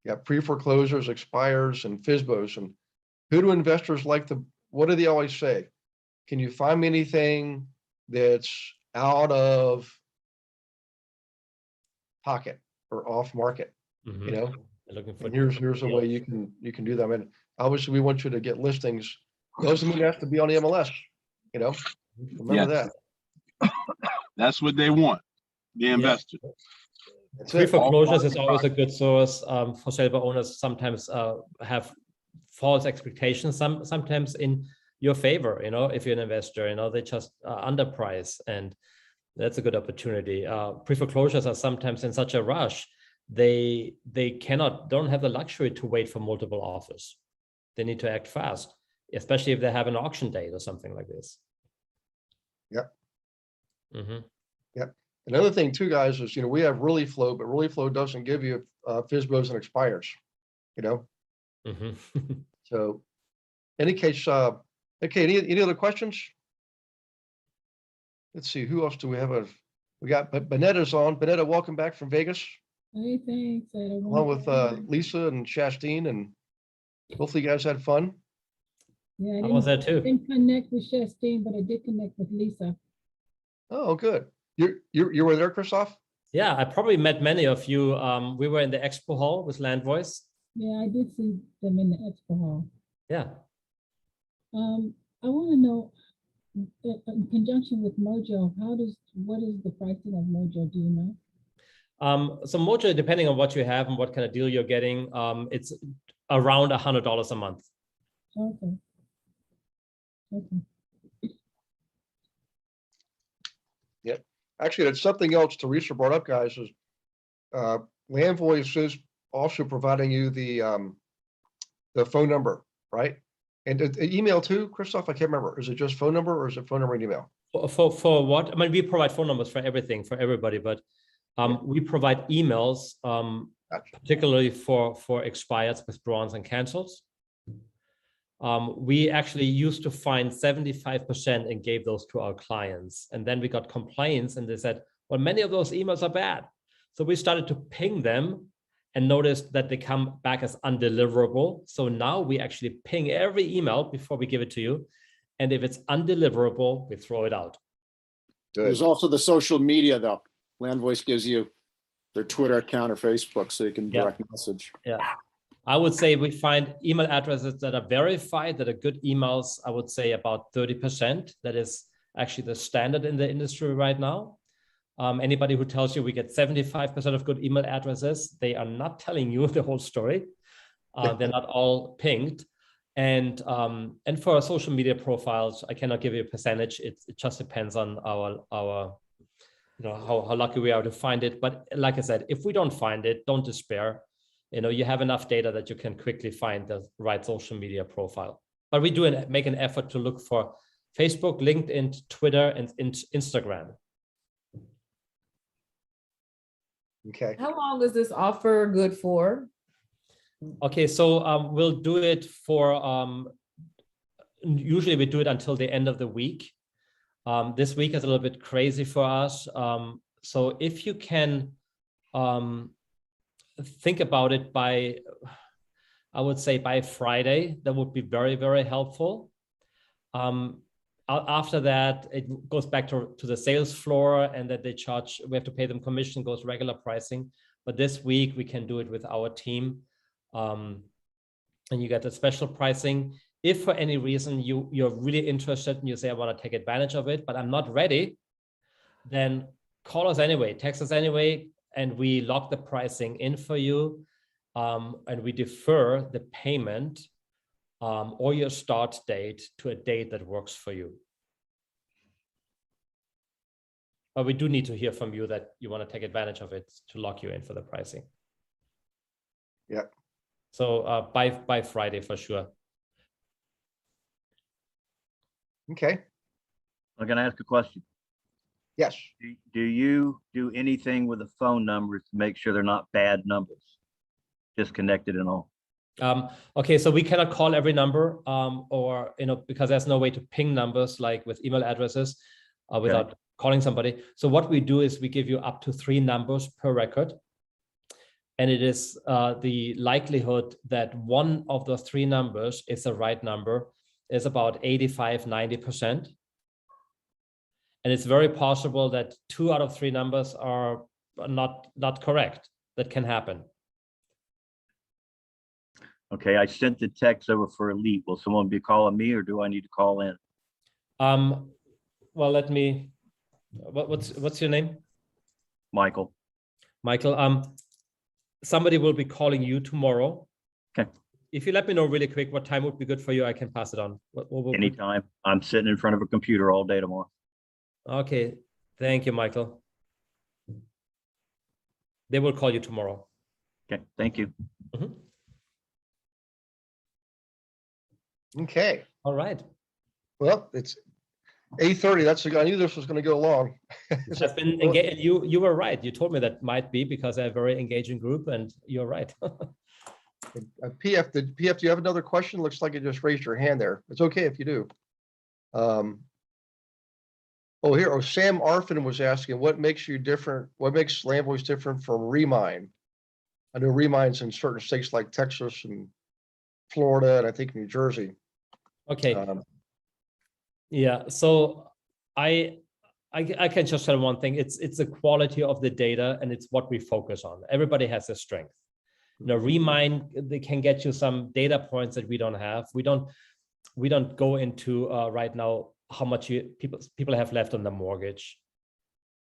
Yeah, pre-foreclosures, expires, and FSBOs. And who do investors like to, what do they always say? Can you find me anything that's out of pocket or off market? You know, and here's a way you can do that. I mean, obviously we want you to get listings. Doesn't mean you have to be on the MLS, you know, remember that. That's what they want, the investor. Pre-foreclosures is always a good source for sale by owners. Sometimes have false expectations, sometimes in your favor, you know, if you're an investor, you know, they just underprice, and that's a good opportunity. Pre-foreclosures are sometimes in such a rush, they don't have the luxury to wait for multiple offers. They need to act fast, especially if they have an auction date or something like this. Yep. Yep. Another thing too, guys, is, you know, we have Really Flow, but Really Flow doesn't give you FSBOs and expires, you know? So any case, okay, any other questions? Let's see, who else do we have? We got Bonetta's on. Bonetta, welcome back from Vegas. Hey, thanks. Along with Lisa and Shastine, and hopefully you guys had fun. Yeah, I was there too. Didn't connect with Shastine, but I did connect with Lisa. Oh, good. You were there, Christoph? Yeah, I probably met many of you. We were in the expo hall with Landvoice. Yeah, I did see them in the expo hall. Yeah. I want to know, in conjunction with Mojo, what is the pricing of Mojo? Do you know? So Mojo, depending on what you have and what kind of deal you're getting, it's around $100 a month. Okay. Yep. Actually, that's something else Teresa brought up, guys, is Landvoice is also providing you the phone number, right? And email too, Christoph, I can't remember. Is it just phone number or is it phone number and email? For what? I mean, we provide phone numbers for everything, for everybody, but we provide emails, particularly for expireds, withdrawals, and cancels. We actually used to find 75% and gave those to our clients. And then we got complaints and they said, well, many of those emails are bad. So we started to ping them and noticed that they come back as undeliverable. So now we actually ping every email before we give it to you. And if it's undeliverable, we throw it out. Good. There's also the social media though. Landvoice gives you their Twitter account or Facebook so you can direct message. Yeah. I would say we find email addresses that are verified, that are good emails. I would say about 30%. That is actually the standard in the industry right now. Anybody who tells you we get 75% of good email addresses, they are not telling you the whole story. They're not all pinged. And for our social media profiles, I cannot give you a percentage. It just depends on our how lucky we are to find it. But like I said, if we don't find it, don't despair. You have enough data that you can quickly find the right social media profile. But we do make an effort to look for Facebook, LinkedIn, Twitter, and Instagram. Okay. How long is this offer good for? Okay, so we'll do it for, usually we do it until the end of the week. This week is a little bit crazy for us. So if you can think about it by, I would say by Friday, that would be very, very helpful. After that, it goes back to the sales floor, and that they charge, we have to pay them commission, goes regular pricing. But this week we can do it with our team. And you get the special pricing. If for any reason you're really interested and you say, I want to take advantage of it, but I'm not ready, then call us anyway, text us anyway, and we lock the pricing in for you. And we defer the payment or your start date to a date that works for you. But we do need to hear from you that you want to take advantage of it to lock you in for the pricing. Yeah. So by Friday for sure. Okay. I'm going to ask a question. Yes. Do you do anything with the phone numbers to make sure they're not bad numbers, disconnected and all? Okay, so we cannot call every number, or because there's no way to ping numbers like with email addresses without calling somebody. So what we do is we give you up to 3 numbers per record, and it is the likelihood that one of those 3 numbers is the right number is about 85–90%. And it's very possible that 2 out of 3 numbers are not correct. That can happen. Okay, I sent the text over for Elite. Will someone be calling me, or do I need to call in? Well, let me. What's your name? Michael. Michael. Somebody will be calling you tomorrow. Okay. If you let me know really quick what time would be good for you, I can pass it on. Anytime. I'm sitting in front of a computer all day tomorrow. Okay. Thank you, Michael. They will call you tomorrow. Okay. Thank you. Mm-hmm. Okay. All right. Well, it's 8:30. I knew this was going to go long. It's been engaged. You were right. You told me that might be because they're a very engaging group, and you're right. PF, do you have another question? Looks like you just raised your hand there. It's okay if you do. Sam Arfin was asking, what makes you different? What makes Landvoice different from Remind? I know Remind's in certain states like Texas and Florida, and I think New Jersey. Okay. Yeah. So I can just tell one thing. It's the quality of the data, and it's what we focus on. Everybody has a strength. Remind, they can get you some data points that we don't have. We don't go into right now how much people have left on the mortgage.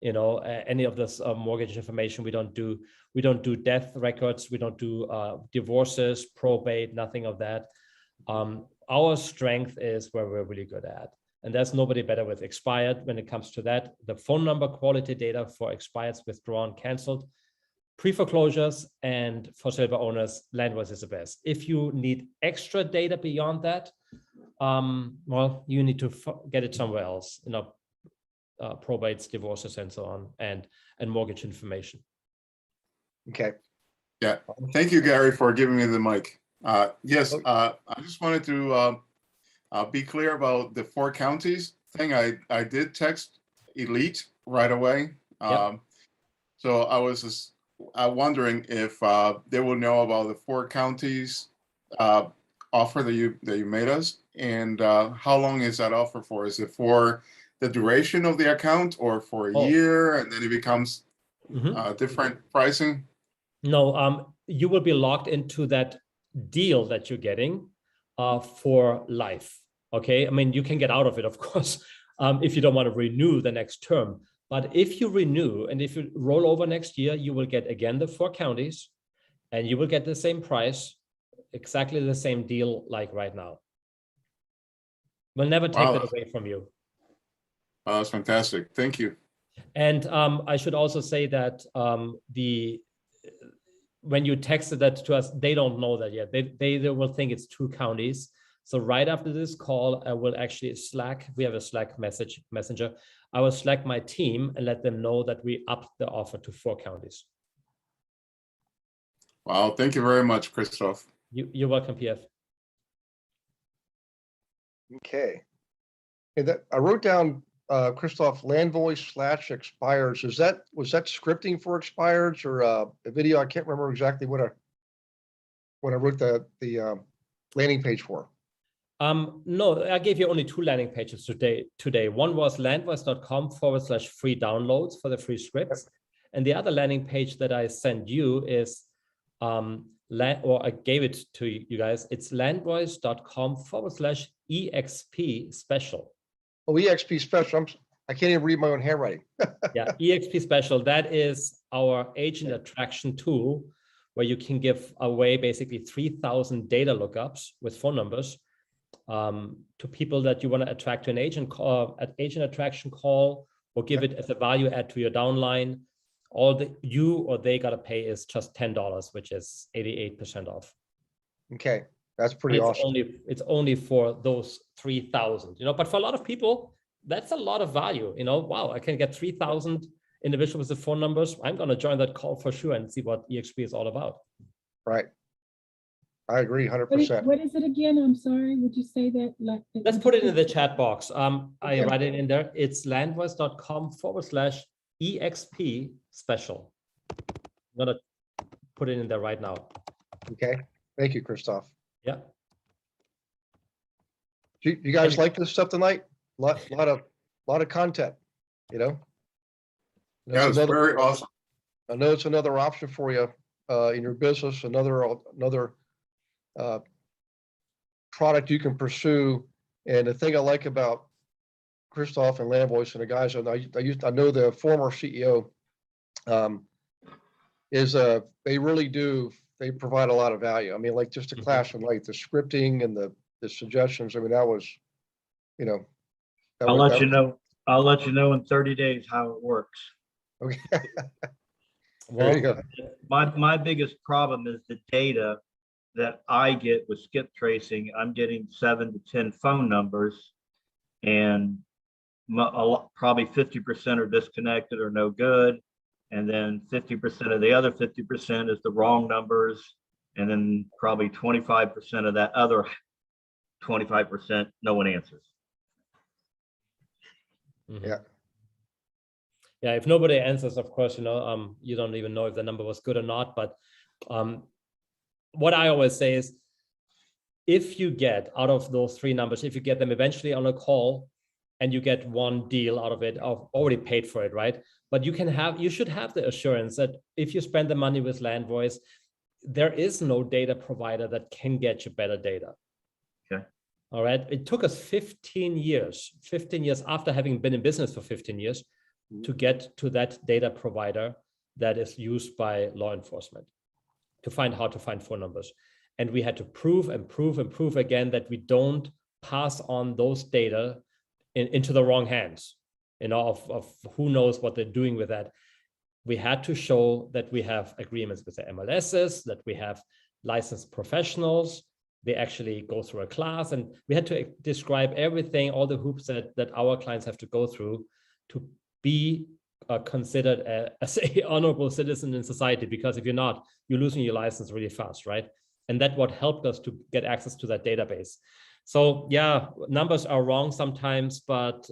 Any of this mortgage information we don't do. We don't do death records. We don't do divorces, probate, nothing of that. Our strength is where we're really good at. And there's nobody better with expired when it comes to that. The phone number quality data for expireds, withdrawn, canceled, pre-foreclosures, and for sale by owners, Landvoice is the best. If you need extra data beyond that, well, you need to get it somewhere else, probates, divorces, and so on, and mortgage information. Okay. Yeah. Thank you, Gary, for giving me the mic. Yes, I just wanted to be clear about the 4 counties thing. I did text Elite right away. Yep. So I was just wondering if they will know about the 4 counties offer that you made us, and how long is that offer for? Is it for the duration of the account, or for a year, and then it becomes different pricing? No, you will be locked into that deal that you're getting for life. Okay, I mean, you can get out of it, of course, if you don't want to renew the next term. But if you renew and if you roll over next year, you will get again the 4 counties, and you will get the same price, exactly the same deal like right now. We'll never take that away from you. Oh, that's fantastic. Thank you. And I should also say that when you texted that to us, they don't know that yet. They will think it's 2 counties. So right after this call, I will actually Slack. We have a Slack messenger. I will Slack my team and let them know that we upped the offer to 4 counties. Wow, thank you very much, Christoph. You're welcome, PF. Okay. And I wrote down Christoph, Landvoice/expires. Was that scripting for expires or a video? I can't remember exactly what I wrote the landing page for. No, I gave you only 2 landing pages today. One was landvoice.com/free downloads for the free scripts. And the other landing page that I sent you is, or I gave it to you guys, it's landvoice.com/EXP special. Oh, EXP special. I can't even read my own handwriting. Yeah, EXP special. That is our agent attraction tool where you can give away basically 3,000 data lookups with phone numbers to people that you want to attract to an agent call, an agent attraction call, or give it as a value add to your downline. All that you or they got to pay is just $10, which is 88% off. Okay, that's pretty awesome. It's only for those 3,000, but for a lot of people, that's a lot of value. Wow, I can get 3,000 individuals with the phone numbers. I'm going to join that call for sure and see what EXP is all about. Right. I agree 100%. What is it again? I'm sorry. Would you say that? Let's put it in the chat box. I write it in there. It's landvoice.com/EXP special. I'm going to put it in there right now. Okay. Thank you, Christoph. Yeah. You guys like this stuff tonight? Lot of content, Yeah, it's very awesome. I know it's another option for you in your business, another product you can pursue. And the thing I like about Christoph and Landvoice and the guys, and I know the former CEO, is they really do. They provide a lot of value. I mean, like just the class and like the scripting and the suggestions. I mean, that was, I'll let you know. I'll let you know in 30 days how it works. Okay. Well, my biggest problem is the data that I get with skip tracing. I'm getting 7 to 10 phone numbers, and probably 50% are disconnected or no good. And then 50% of the other 50% is the wrong numbers. And then probably 25% of that other 25%, no one answers. Mm-hmm. Yeah, if nobody answers, of course, you don't even know if the number was good or not. But what I always say is, if you get out of those 3 numbers, if you get them eventually on a call and you get one deal out of it, I've already paid for it, right? But you should have the assurance that if you spend the money with Landvoice, there is no data provider that can get you better data. Okay. All right. It took us 15 years after having been in business for 15 years to get to that data provider that is used by law enforcement to find how to find phone numbers. And we had to prove and prove and prove again that we don't pass on those data into the wrong hands, of who knows what they're doing with that. We had to show that we have agreements with the MLSs, that we have licensed professionals. They actually go through a class, and we had to describe everything, all the hoops that our clients have to go through to be considered as an honorable citizen in society. Because if you're not, you're losing your license really fast, right? And that's what helped us to get access to that database. So yeah, numbers are wrong sometimes, but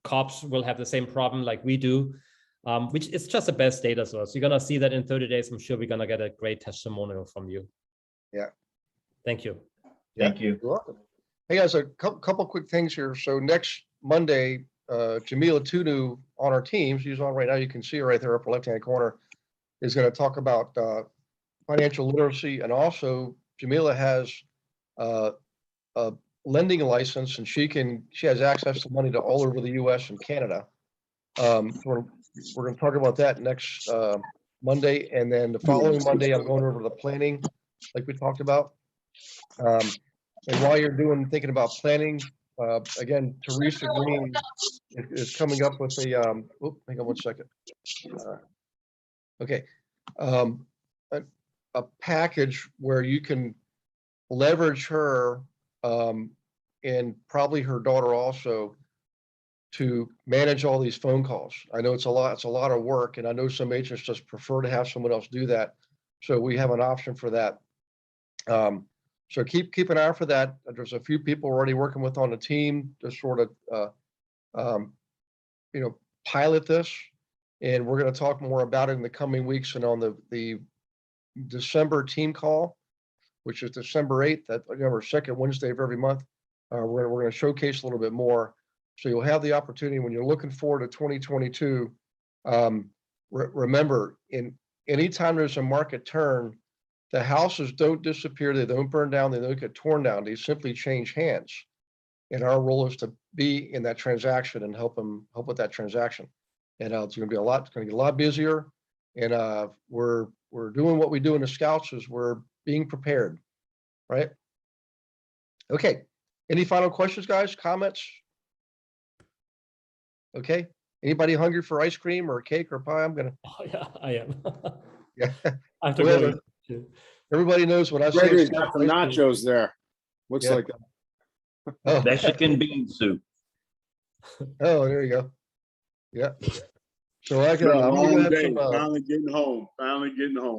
cops will have the same problem like we do, which is just the best data source. You're gonna see that in 30 days. I'm sure we're gonna get a great testimonial from you. Yeah. Thank you. Yeah, Thank you. You're welcome. Hey guys, a couple quick things here. So next Monday, Jamila Tunu on our team, she's on right now. You can see her right there, upper left-hand corner, is going to talk about financial literacy, and also Jamila has a lending license, and she has access to money to all over the U.S. and Canada. We're going to talk about that next Monday, and then the following Monday, I'm going over the planning, like we talked about. And while you're thinking about planning, again, Teresa Green is coming up with a, hang on one second. Okay. A package where you can leverage her and probably her daughter also to manage all these phone calls. I know it's a lot of work, and I know some agents just prefer to have someone else do that. So we have an option for that. So keep an eye for that. There's a few people already working with on the team to sort of, pilot this. And we're going to talk more about it in the coming weeks and on the December team call, which is December 8th, that second Wednesday of every month. We're going to showcase a little bit more. So you'll have the opportunity when you're looking forward to 2022. Remember, anytime there's a market turn, the houses don't disappear, they don't burn down, they don't get torn down, they simply change hands. And our role is to be in that transaction and help with that transaction. And it's going to get a lot busier. And we're doing what we do in the Scouts is we're being prepared, right? Okay. Any final questions, guys? Comments? Okay. Anybody hungry for ice cream or cake or pie? Oh, yeah, I am. Yeah. I have to go. Everybody knows what I say. Gregory's got some nachos there. Looks like that. Oh. Mexican bean soup. Oh, there you go. Yeah. So I Been can. a I'm long gonna have day. some, Finally getting home.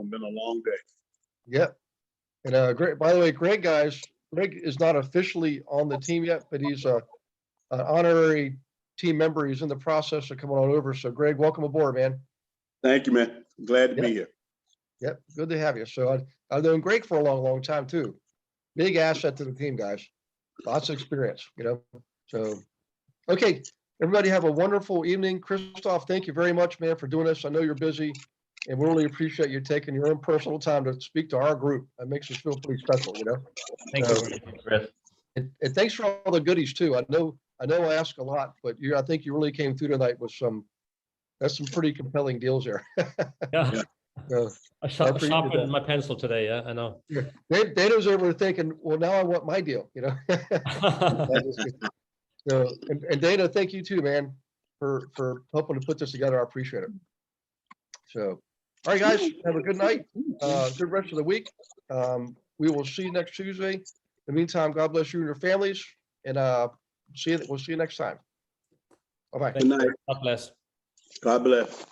Been a long day. Yep. And Greg, by the way, Greg is not officially on the team yet, but he's an honorary team member. He's in the process of coming on over. So Greg, welcome aboard, man. Thank you, man. Glad to be here. Yep. Good to have you. So I've known Greg for a long, long time too. Big asset to the team, guys. Lots of experience, So, okay. Everybody have a wonderful evening. Christoph, thank you very much, man, for doing this. I know you're busy, and we really appreciate you taking your own personal time to speak to our group. That makes us feel pretty special, Thank you, Chris. And thanks for all the goodies too. I know I ask a lot, but I think you really came through tonight with some pretty compelling deals there. Yeah. I appreciate sharpened that. my pencil today. Yeah, I know. Yeah. Dana's over thinking, well, now I want my deal, So, and Dana, thank you too, man, for helping to put this together. I appreciate it. So, all right, guys, have a good night. Good rest of the week. We will see you next Tuesday. In the meantime, God bless you and your families, and we'll see you next time. Bye-bye. Good night. God bless. God bless.